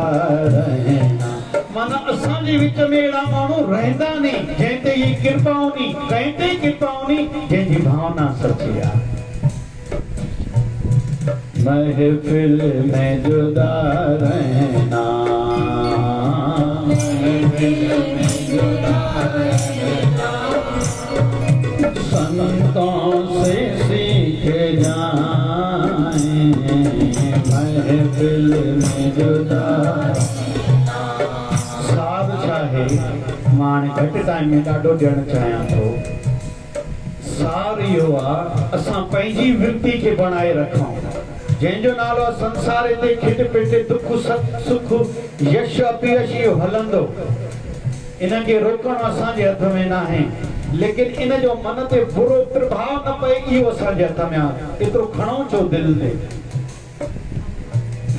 रहना, माना असांजे विच में अहिड़ा माण्हू रहंदा नी जंहिं ते ई कृपा हूंदी, कंहिं ते कृपा हूंदी जंहिंजी भावना सची आहे। महफिल में जुदा रहना, संतों से सीख जाएं, महफिल में जुदा। सार छा है? मां हाणे घटि टाइम में ॾाढो ॾियणु चाहियां थो। सार इहो आहे, असां पंहिंजी वृत्ति खे बणाए रखूं, जंहिंजो नालो आहे संसार। हिते खिट पिट, दुख सुख, यश अपयश इहो हलंदो, इनखे रोकणु असांजे हथ में न आहे। लेकिन इन जो मन ते बुरो प्रभाव न पए, इहो असांजे हथ में आहे। एतिरो खणो छो दिलि ते?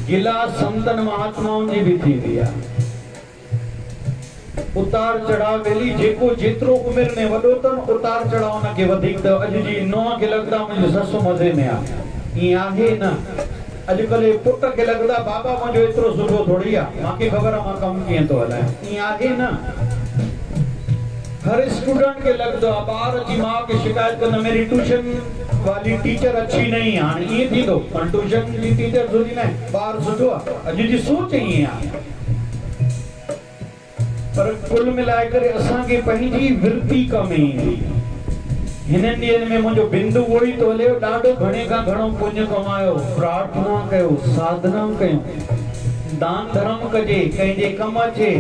गिला संतनि महात्माउनि जी बि थींदी आहे। उतार चढ़ाव वेली जेको जेतिरो उमिरि में वॾो अथनि, उतार चढ़ाव हुनखे वधीक अथव। अॼु जी नुंहं खे लॻंदा मुंहिंजी ससु मज़े में आहे, ईअं आहे न। अॼुकल्ह पुट खे लॻंदा बाबा मुंहिंजो एतिरो सुठो थोरी आहे, मूंखे ख़बर आहे मां कमु कीअं थो हलायां, ईअं आहे न। हर स्टूडेंट के लगदो ॿार जी माउ खे शिकायत कंदा मेरी ट्यूशन वाली टीचर अच्छी नहीं है। हाणे ईअं थींदो पर ट्यूशन जी टीचर सुठी न आहे, ॿार सुठो आहे। अॼु जी सोच ईअं आहे। पर कुल मिलाए करे असांखे पंहिंजी वृत्ति कम ईंदी। हिननि ॾींहंनि में मुंहिंजो बिंदु उहो ई थो हले, ॾाढो घणे खां घणो पुण्य कमायो, प्रार्थना कयो, साधना कयो, दान धर्म कजे, कंहिंजे कम अचे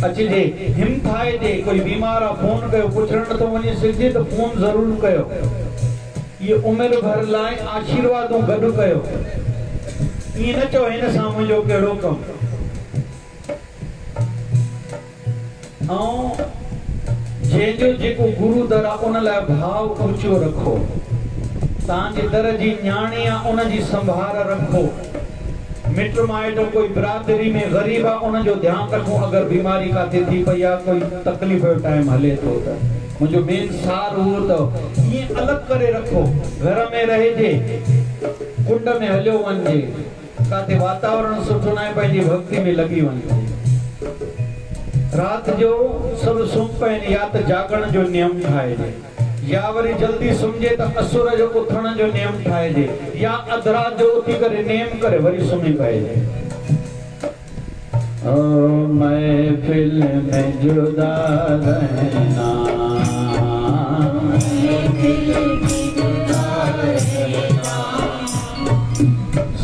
अचिजे, हिमथाइजे। कोई बीमार आहे फोन कयो, पुछण नथो वञे सघिजे त फोन ज़रूर कयो। ये उम्र भर लाइ आशीर्वादों गॾु कयो। ईअं न चओ हिन सां मुंहिंजो कहिड़ो कमु। ऐं जंहिंजो जेको गुरु दर आहे उन लाइ भाव ऊचो रखो। तव्हांजे दर जी न्याणी आहे उन जी संभाल रखो। मिट माइट कोई बिरादरी में गरीब आहे उन जो ध्यानु रखो। अगरि बीमारी काथे थी पई आहे, कोई तकलीफ़ जो टाइम हले थो त मुंहिंजो मेन सार उहो अथव। ईअं अलॻि करे रखो। घर में रहिजे, कुंड में हलियो वञिजे, काथे वातावरण सुठो न आहे, पंहिंजी भक्ति में लॻी वञिजे। राति जो सभु सुम्ही पइनि, या त जागण जो नियम ठाहिजे, या वरी जल्दी सुम्हिजे त असुर जो उथण जो नियम ठाहिजे, या अध रात जो उथी करे नेम करे वरी सुम्ही पइजे। ओ महफिल में जुदा रहना,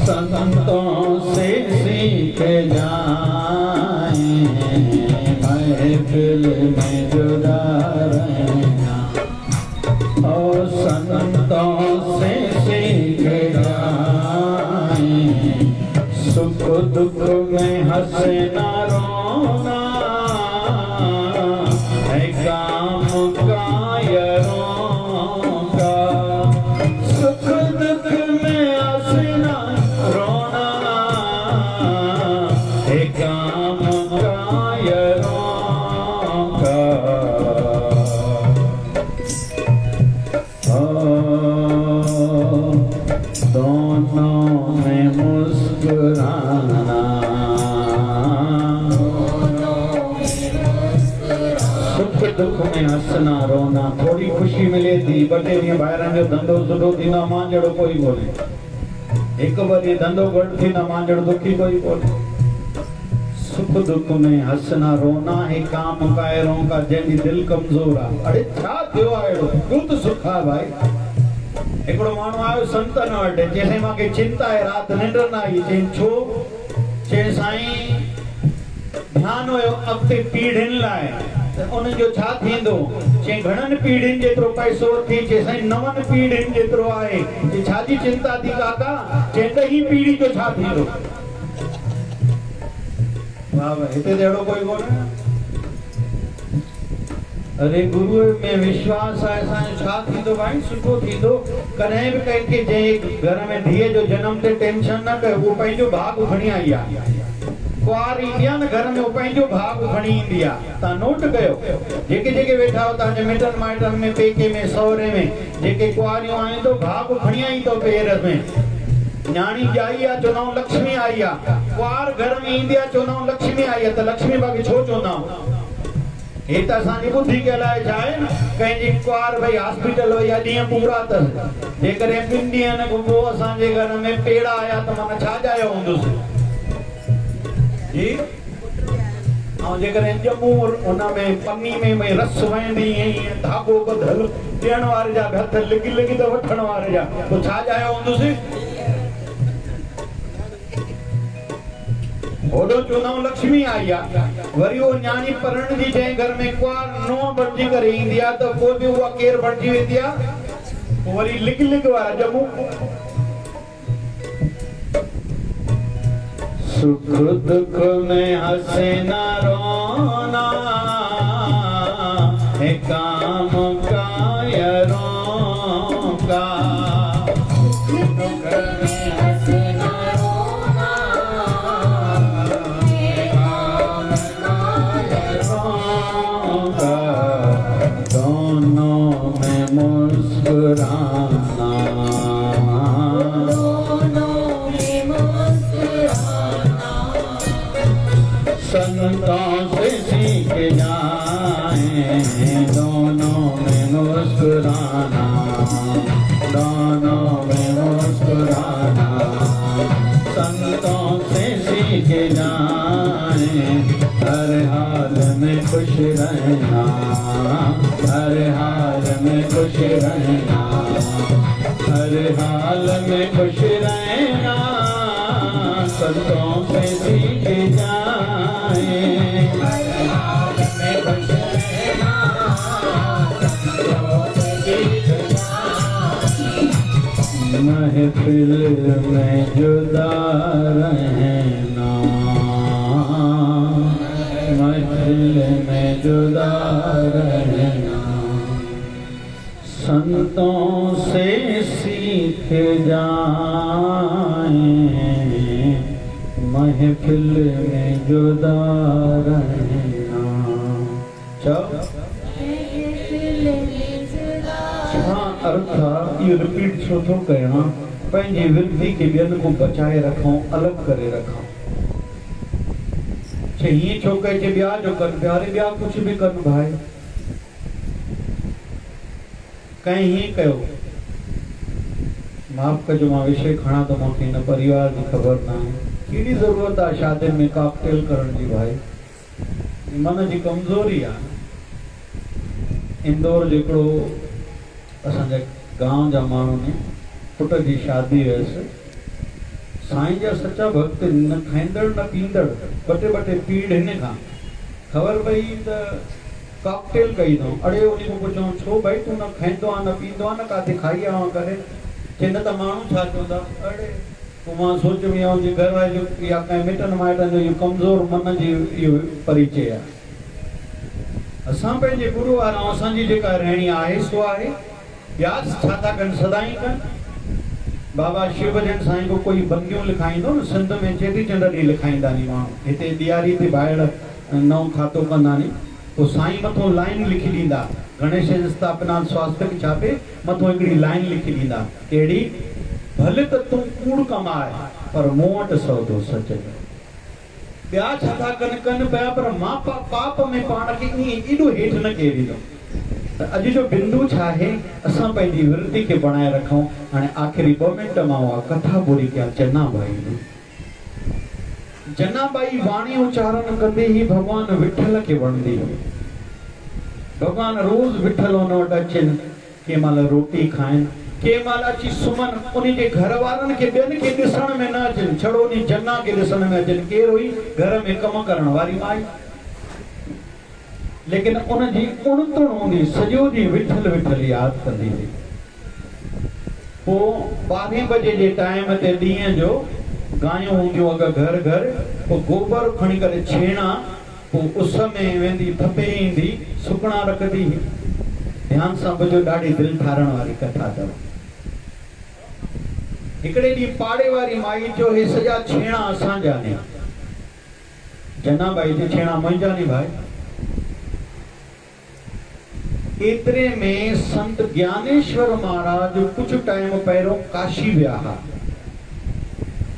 संतों से सीख जाएं। महफिल में जुदा रहना, और संतों से सीख जाएं। सुख दुख में हंसना रोना है काम का यरों। सुख दुख में हंसना रोना है काम का यरों। दोनों में मुस्कुराना, सुख दुख में हंसना रोना। थोड़ी खुशी मिले थी, ॿ टे ॾींहं ॿाहिरां जो धंधो सुठो थींदो, मां जहिड़ो कोई कोन्हे। हिकु ॿ ॾींहं धंधो घटि थींदो, मां जहिड़ो दुखी कोई कोन्हे। सुख दुख में हंसना रोना है काम कायरों का, जंहिंजी दिलि कमज़ोर आहे। अड़े छा थियो आहे अहिड़ो? ॿियो त सुख आहे भाई। हिकिड़ो माण्हू आयो संतन वटि, चयईं मूंखे चिंता आहे, राति निंड न आई। चयईं छो? चयईं साईं ध्यानु हुयो अॻिते पीढ़ियुनि लाइ, त उन्हनि जो छा थींदो? चयईं घणनि पीढ़ियुनि जेतिरो पैसो थी। चयईं साईं 9 पीढ़ियुनि जेतिरो आहे। चयईं छा जी चिंता थी काका? चयईं 10 पीढ़ी जो छा थींदो? वाह वाह, हिते त अहिड़ो कोई कोन्हे। अरे गुरु में विश्वास आहे असांजो, छा थींदो भाई? सुठो थींदो। कॾहिं बि कंहिंखे जंहिं घर में धीअ जो जनम ते टेंशन न कयो, उहो पंहिंजो भाग खणी आई आहे। कुआर ईंदी आहे न घर में, उहो पंहिंजो भाग खणी ईंदी आहे। तव्हां नोट कयो, जेके जेके वेठा हो तव्हांजे मिटनि माइटनि में, पेके में, सहुरे में, जेके कुआरियूं आहिनि तो भाग खणी आई अथव पेर में। न्याणी ॼाई आहे, चवंदा लक्ष्मी आई आहे। कुआर घर में ईंदी आहे, चवंदा लक्ष्मी आई आहे। त लक्ष्मी बाक़ी छो चवंदा? हे त असांजी ॿुधी ॻाल्हाए छा आहे न, कंहिंजी कुआर भई हॉस्पिटल वई आहे, ॾींहं पूरा अथसि। जेकॾहिं 2 ॾींहंनि खां पोइ असांजे घर में पेड़ा आया त माना छा ॼायो हूंदुसि जी। ऐं जेकॾहिं ॼमूं हुन में पन्नी में रस वहंदी, ऐं धाॻो ॿधल, ॾियण वारे जा हथ लिगी लिगी त वठण वारे जा, पोइ छा ॼायो हूंदुसि? ओॾो चवंदा लक्ष्मी आई आहे। वरी उहो न्याणी परण जी जंहिं घर में कुआर नूंहं बणिजी करे ईंदी आहे, त पोइ बि उहा केरु बणिजी वेंदी आहे? पोइ वरी लिग लिग वारा ॼमूं। सुख दुख में हंसना रोना है काम का यरों का। संतों से सीख जाएं, दोनों में मुस्कुराना, दोनों में मुस्कुराना। संतों से सीख जाएं, हर हाल में खुश रहना, हर हाल में खुश रहना, हर हाल में खुश रहना। संतों से सीख जाए, महफिल में जुदा रहना, महफिल में जुदा रहना, संतों से सीख जाए, महफिल में जुदा रहना। चलो अर्थ ये रिपीट छो थो कयां, पंहिंजी विरधि खे ॿियनि को बचाए रखूं, अलॻि करे रखूं। हीअं छो कजे ॿिया जो कनि पिया, अरे ॿिया कुझु बि कनि भाई, कंहिं हीअं कयो, माफ़ कजो मां विषय खणा त मूंखे हिन परिवार जी ख़बर न आहे, कहिड़ी ज़रूरत आहे शादियुनि में कॉकटेल करण जी भाई, मन जी कमज़ोरी आहे। इंदौर जो हिकिड़ो असांजे गांव जा माण्हू ने पुट जी शादी हुयसि, साईं जा सच्चा भक्त, न खाईंदड़ न पींदड़, ॿ टे पीड़ हिन खां ख़बर पई त कॉकटेल कई अथऊं। अड़े उन खां पुछऊं छो भाई तूं न खाईंदो आहे न पींदो आहे न काथे खाई आयो करे, चए न त माण्हू छा चवंदा। अड़े पोइ मां सोचियो मुंहिंजे घर वारे जो या कंहिं मिटनि माइटनि जो इहो कमज़ोर मन जी इहो परिचय आहे। असां पंहिंजे गुरू वारा असांजी जेका रहणी आहे सो आहे। ब्याज छा था कनि, सदाई कनि। बाबा शिवजन साईं को कोई बंदियूं लिखाईंदो न, सिंध में चेटीचंड ॾींहुं लिखाईंदा नी माण्हू, हिते ॾियारी ते ॿाहिरि नओं खातो कंदा नी, पोइ साईं मथां लाइन लिखी ॾींदा, गणेश स्थापना स्वास्थ्य छापे मथां हिकिड़ी लाइन लिखी ॾींदा, कहिड़ी, भले त तूं कूड़ कमाए पर मूं वटि सौदो सच में। ॿिया छा था कनि पिया, पर मां पाप में पाण खे ईअं एॾो हेठि न केरींदो। अॼु जो बिंदु छा आहे, असां पंहिंजी विरती खे बणाए रखूं। हाणे आख़िरी 2 मिंट मां उहा कथा ॿुधी कयां जनाबाई जी। जनाबाई वाणी उच्चारण कंदे ही भगवान विठल खे वणंदी हुई। भगवान रोज़ विठल हुन वटि अचनि, कंहिं महिल रोटी खाइनि, कंहिं महिल अची सुम्हनि, उन जे घर वारनि खे ॿियनि खे ॾिसण में न अचनि, छड़ो उन जना खे ॾिसण में अचनि। केरु हुई, घर में कमु करण वारी माई, लेकिन उनजी उणतुण हूंदी, सॼो ॾींहुं विठल विठल यादि कंदी हुई। पोइ 12 बजे जे टाइम ते ॾींहं जो गायूं हूंदियूं अगरि घर घर, पोइ गोबर खणी करे छेणा, पोइ उस में वेंदी, थपे ईंदी, सुकणा रखंदी। ध्यान सां ॿुधो, ॾाढी दिलि ठारण वारी कथा अथव। हिकिड़े ॾींहुं पाड़े वारी माई चयो, हे सॼा छेणा असांजा ने। जनाबाई जे छेणा मुंहिंजा नी भाई। एतिरे में संत ज्ञानेश्वर महाराज कुछ टाइम पहिरियों काशी विया हुआ।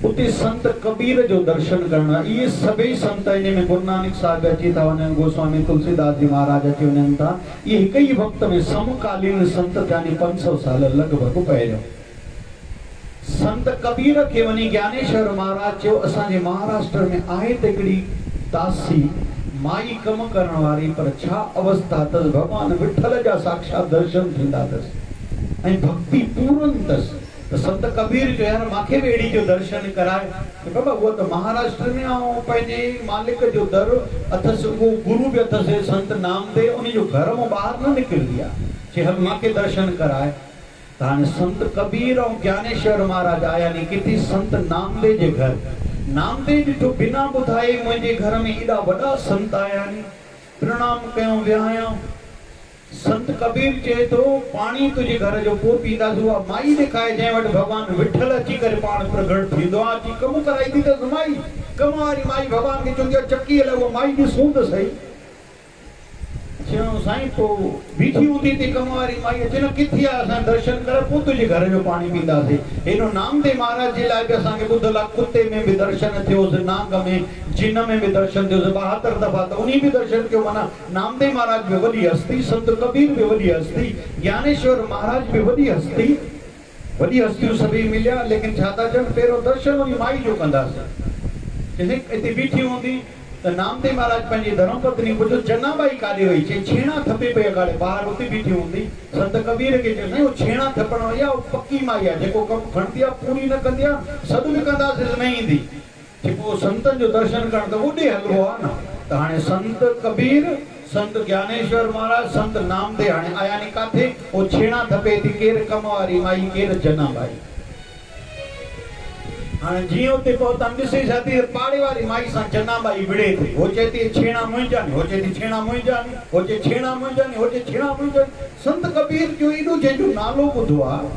उते संत कबीर जो दर्शन करण, ये सभई संत, इन में गुरु नानक साहिब अची था वञनि, गोस्वामी तुलसीदास जी महाराज अची वञनि था। ये हिक ई वक्त में समकालीन संत, यानी 500 साल लॻभॻि पहिरियों। संत कबीर खे वञी ज्ञानेश्वर महाराज चयो, असांजे महाराष्ट्र में आहे त हिकिड़ी दासी माई कम करण वारी, पर छा अवस्था अथसि, भगवान विठल जा साक्षात दर्शन थींदा अथसि ऐं भक्ति पूर्ण अथसि। तो संत कबीर जो यार माखे भी अहिड़ी जो दर्शन कराए। तो बाबा वो तो महाराष्ट्र में आओ, पंहिंजे मालिक जो दर अथसि, वो गुरु भी अथसि संत नामदेव, उन जो घर में बाहर न निकलंदी आहे, चए हल माखे दर्शन कराए। तो हाणे संत कबीर और ज्ञानेश्वर महाराज आया नी किथे संत नामदेव जे घर। नामदेव ॾिठो, बिना ॿुधाए मुंहिंजे घर में एॾा वॾा संत आया नी। प्रणाम कयूं, विहायूं। संत कबीर चए तो, पानी तुझे घर जो को पींदासीं, उहा माई ॾेखारे जंहिं वटि भगवान विठल अची करे पाण प्रगट थींदो आहे। अची कमु कराईंदी अथसि माई, कम वारी माई भगवान खे चवंदी आहे चकी हले, उहा माई ॾिसूं त सही। चयूं साईं पोइ बीठी हूंदी ते कम वारी माई, अचे न किथे आहे, असां दर्शन कर, पोइ तुंहिंजे घर जो पाणी पींदासीं। हेॾो नामदेव महाराज जे लाइ बि असांखे ॿुधल आहे, कुते में बि दर्शन थियोसि, नाग में, जिन में बि दर्शन थियोसि, 72 दफ़ा, त उन बि दर्शन कयो। माना नामदेव महाराज बि वॾी हस्ती, संत कबीर बि वॾी हस्ती, ज्ञानेश्वर महाराज बि वॾी हस्ती, वॾी हस्तियूं सभई मिलिया। लेकिन छा था चवनि, पहिरियों दर्शन उन माई जो कंदासीं। हिते बीठी हूंदी त नामदेव महाराज पंहिंजी धर्मपत्नी पुछो, जनाबाई काॾे वई? चई छेणा थपे पई अगाड़े ॿाहिरि, उते बीठी हूंदी। संत कबीर खे चयो, साईं उहो छेणा थपण वई आहे, उहो पकी माई आहे, जेको कमु खणंदी आहे पूरी न कंदी आहे, सॾु बि कंदासीं न ईंदी। जेको संतन जो दर्शन करण त ओॾे हलबो आहे न। त हाणे संत कबीर, संत ज्ञानेश्वर महाराज, संत नामदेव हाणे आया नी काथे, ओ छेणा थपे थी, केर कम वारी माई, केर जनाबाई। हाणे जीअं उते पहुता ॾिसे छाती पाड़े वारी माई सां जनाबाई विड़े थी। हो चए थी छेणा मुंहिंजा नी, हो चए थी छेणा मुंहिंजा नी, हो चए छेणा मुंहिंजा नी, हो चए छेणा मुंहिंजा नी। संत कबीर जो एॾो जंहिंजो नालो ॿुधो आहे,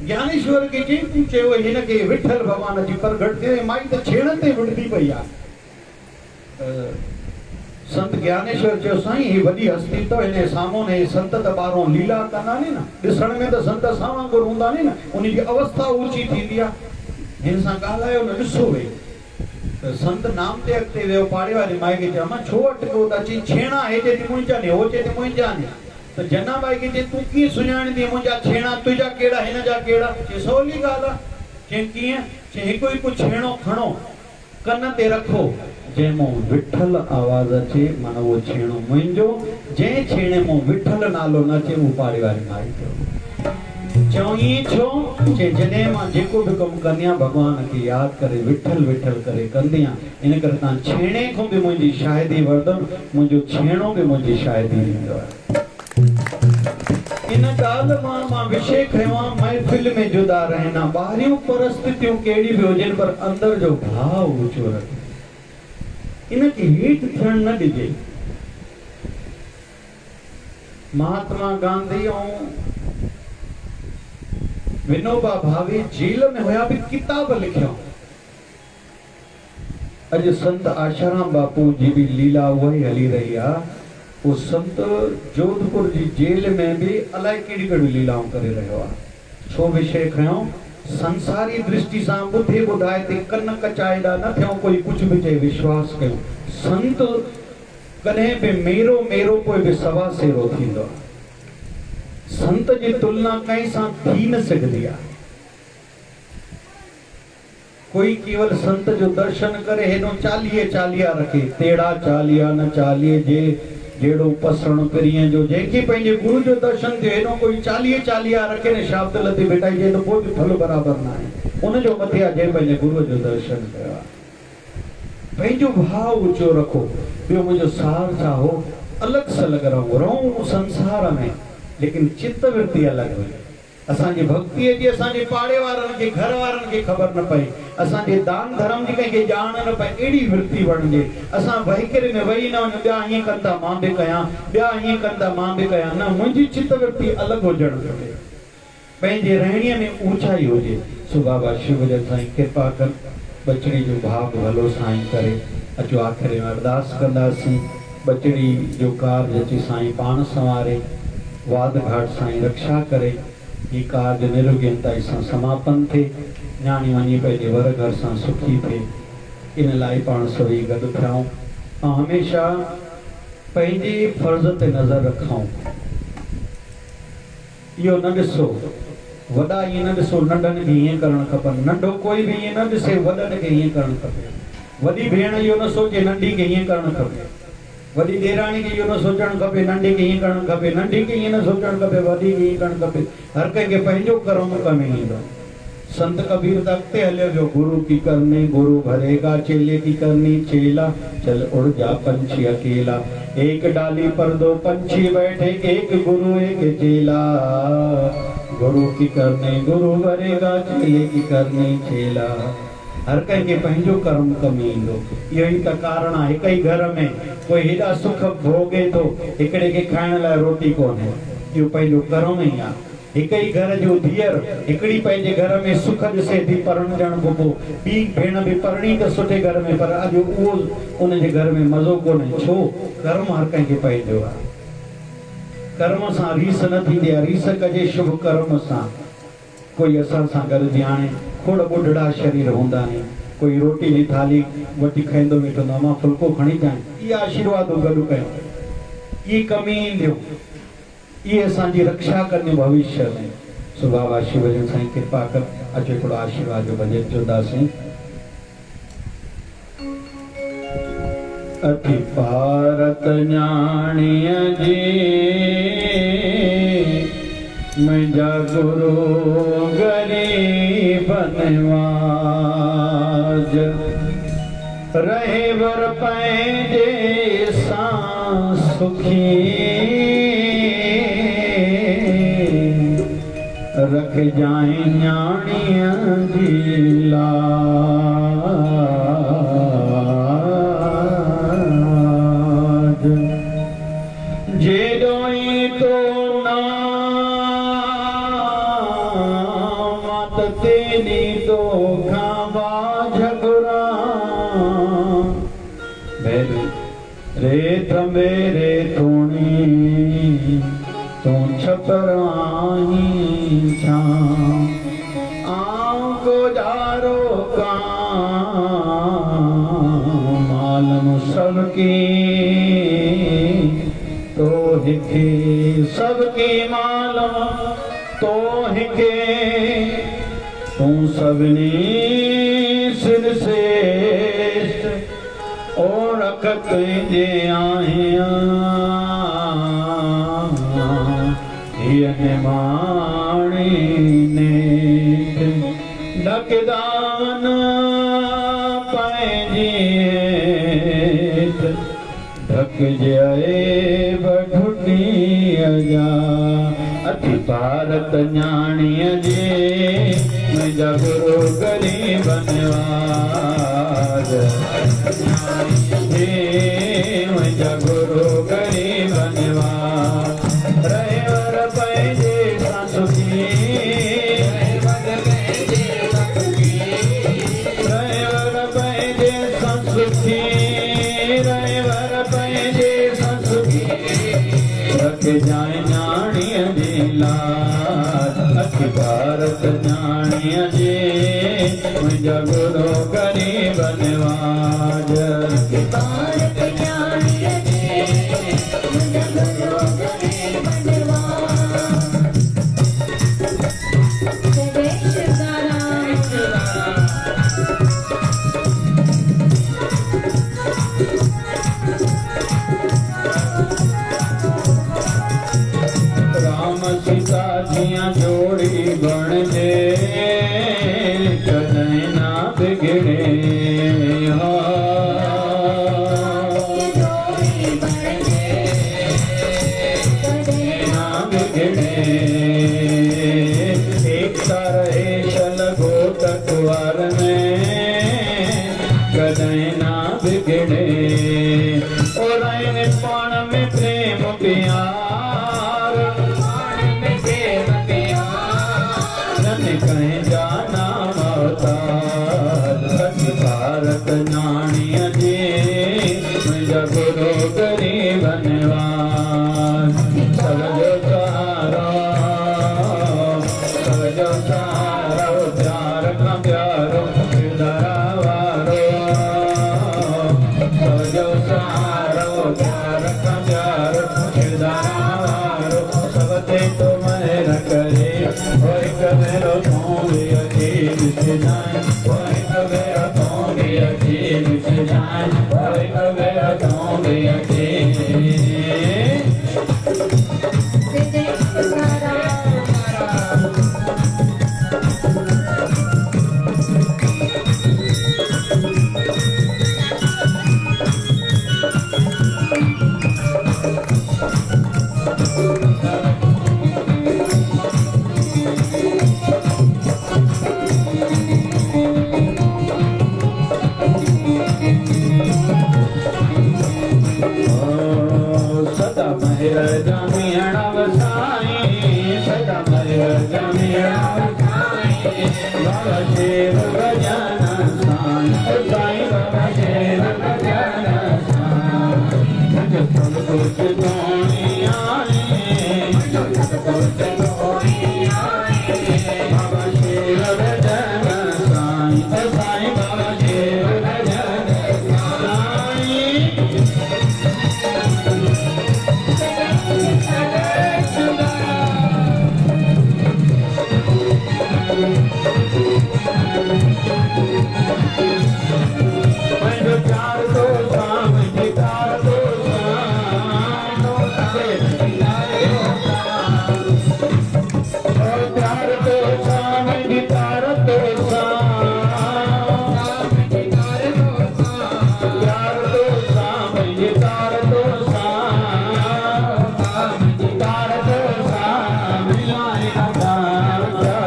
ज्ञानेश्वर खे चई चयो हिन खे विठल भॻवान जी प्रगट थिए, माई त छेण ते विड़दी पई आहे। संत ज्ञानेश्वर चयो साईं ही वॾी हस्ती तो हिन साम्हूं ने संत त ॿाहिरों लीला कंदा नी न, ॾिसण में त संत असां वांगुरु हूंदा नी न, उन जी अवस्था ऊची थींदी आहे। हिन सां ॻाल्हायो न, ॾिसो वेई त संत नाम ते अॻिते वियो, पाड़े वारी माई खे चयो मां छो अटको था, चई छेणा, हे चए थी मुंहिंजा नी, हो चए थी मुंहिंजा नी। त जनाबाई खे चई तूं कीअं सुञाणींदी मुंहिंजा छेणा, तुंहिंजा कहिड़ा, हिन जा कहिड़ा? चई सवली ॻाल्हि आहे। चई कीअं? चई हिकु हिकु छेणो खणो, कन ते रखो, जंहिंमो विठल आवाज़ अचे माना उहो छेणो मुंहिंजो, जंहिं छेणे मो विठल नालो न अचे उहो पाड़े वारी माई जो। चऊं ईअं छो? चई जॾहिं मां जेको बि कमु कंदी आहियां भॻवान खे यादि करे विठल विठल करे कंदी आहियां, इन करे तव्हां छेणे खां बि मुंहिंजी शायदी वरदमि, मुंहिंजो छेणो बि मुंहिंजी शायदी ॾींदो आहे। इन ॻाल्हि मां विषय खयो आहे, महफ़िल में जुदा रहना, ॿाहिरियूं परिस्थितियूं कहिड़ी बि हुजनि पर अंदर जो भाव ऊचो रखे, इनखे हेठि थियण न ॾिजे। महात्मा गांधी ऐं विनोबा भावे जेल में हुया बि किताब लिखिया। अॼु संत आशाराम बापू जी भी लीला उहा ई हली रही आहे। वो संत जोधपुर जी जेल में भी अलाए कहिड़ी कहिड़ी लीलाऊं करे रहियो आहे। छो विषय खयो? संसारी दृष्टि सां ॿुधे ॿुधाए ते कन कचाईंदा न थियूं, कोई कुछ भी चए विश्वास कयूं। संत कॾहिं बि मेरो मेरो कोई बि सवा सेरो थींदो आहे। संत जी तुलना कंहिं सां थी न सघंदी आहे। कोई केवल संत जो दर्शन करे हेॾो चालीह चालीहा रखे, तेड़ा चालीहा न चालीह जे जेड़ो पसण पिरीअ जो, जंहिंखे पंहिंजे गुरु जो दर्शन थियो हेॾो कोई चालीह चालीहा रखे न शाब्द लते भेटाइजे त पोइ बि फल बराबरि न आहे। उनजो मथे आहे जंहिं पंहिंजे गुरुअ जो दर्शन कयो आहे। पंहिंजो भाव ऊचो रखो। ॿियो मुंहिंजो सार छा हो? अलॻि सां अलॻि रहूं संसार में, लेकिन चित्त वृत्ति अलॻि हुई। असांजी भक्तीअ जी असांजे पाड़े वारनि खे, घर वारनि खे ख़बर न पए, असांजे दान धर्म जी कंहिंखे ॼाण न पए, अहिड़ी वृत्ति वणिजे। असां वहीकरे में वेही न वञूं, ॿिया हीअं कनि था मां बि कयां, ॿिया हीअं कनि था मां बि कयां। न, मुंहिंजी चित्त वृत्ति अलॻि हुजणु खपे, पंहिंजे रहणीअ में ऊचाई हुजे। सो बाबा शिवजन साईं कृपा कर, बचड़ी जो भाव भलो साईं करे। अचो आख़िरी में अरदास कंदासीं। बचड़ी जो कार्य अची साईं पाण संवारे, वाद घाट साईं रक्षा करे, ये कार्य निरुगनता सां समापन थे, न्याणी वञी पंहिंजे वर घर सां सुखी थे। इन लाइ पाण सभई गॾु थियूं ऐं हमेशह पंहिंजे फर्ज़ ते नज़र रखूं। इहो न ॾिसो, वॾा ईअं न ॾिसो नंढनि खे हीअं करणु खपनि, नंढो कोई बि ईअं न ॾिसे वॾनि खे हीअं करणु खपे। वॾी भेण इहो न सोचे नंढी खे हीअं करणु खपे, वॾी ॾेराणी खे इहो न सोचणु खपे नंढी खे हीअं करणु खपे, नंढी खे ईअं न सोचणु खपे वॾी खे हीअं करणु खपे। हर कंहिंखे पंहिंजो कर्म कमु ईंदो। संत कबीर त अॻिते हलियो वियो, गुरु की करनी गुरु भरेगा, चेले की करनी चेला, चल उड़ जा पंछी अकेला, एक डाली पर दो पंछी बैठे, एक गुरु एक चेला, गुरु की करनी गुरु भरेगा, चेले की करनी चेला। हर कंहिंखे पंहिंजो कर्म कमु ईंदो। इहो ई त कारण आहे। हिकु ई घर में कोई हेॾा सुख भोगे थो, हिकिड़े खे खाइण लाइ रोटी कोन्हे, इहो पंहिंजो कर्म ई आहे। हिकु ई घर जो धीअर हिकिड़ी पंहिंजे घर में सुख ॾिसे थी परणजण खां पोइ, ॿी भेण बि परणी त सुठे घर में, पर अॼु उहो उनजे घर में मज़ो कोन्हे। छो? कर्म हर कंहिंखे पंहिंजो आहे। कर्म सां रीस न थींदी आहे, रीस कजे शुभ कर्म सां। कोई असां सां गॾिजी हाणे खोड़ ॿुढड़ा शरीर हूंदा आहिनि, कोई रोटी जी थाली वठी खाईंदो वेठो न, मां फुल्को खणी अचां, इहा आशीर्वाद गॾु कयूं, इहे कमी ईंदियूं, इहे असांजी रक्षा कंदियूं भविष्य में। सो बाबा शिवजन साईं कृपा कर। अचो हिकिड़ो आशीर्वाद जो भॼन चवंदासीं। अति भारत न्याणीअ जी मुंहिंजा गुरु गरीब नवाज, रहे वर पैंजे सां सुखी रख जाए न्याणिया जी लाज जेडोई तो ना मत तेरी तो खावा झगड़ा रेत मेरे थोणी तू छपराही छा आऊं गुजारो का मालम सबकी तो हिके सबकी मालम तो हिके तू सबनी सिर से और रखत जे आहियां ये निमाणी ने ढकदान पंहिंजी ढक जाए बठुटीअ जा अति भारत न्याणीअ जे मुंहिंजा गुरु ग़रीबन वाज मुंहिंजा गुरु ग़रीबन वाज रहे वर पंहिंजे सां सुखी रहे वर पंहिंजे सां सुखी रहे वर पंहिंजे सां सुखी रख जाए न्याणीअ जी लाज अखि भारत न्याणीअ जे मुंहिंजा गुरु ग़रीबन वाज अखि भारत न्याणीअ जे मुंहिंजा गुरु ग़रीबन सीता जिया जोड़ी बन जे कदे ना बिगड़े ना बिगड़े एक तरह शलगो तकवार में कदे ना बिगड़े और पाण में प्रेम प्यार कहीं जाना अवतार भारत न्याणीअ जे मुंहिंजा गुरु ग़रीबन वाज सबजो सहारो प्यार खां प्यारो किरदारा वारो सबजो सहारो प्यार खां प्यारो किरदारा वारो सब ते तो महर करे कबेरो तोंगे अजीब से जाए कोई कबेरो तोंगे अजीब से जाए कोई कबेरो तोंगे अजीब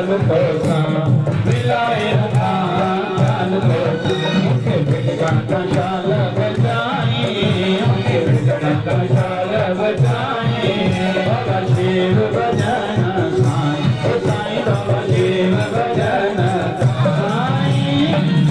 चाल को सा मिलाए रखा चाल को मुझे बिगड़ा चाल बजाए मुझे बिगड़ा चाल बजाए बाबा शिव भजन साईं बाबा शिव भजन साईं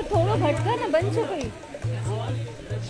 થોડો ભટકા ને બનશું કઈ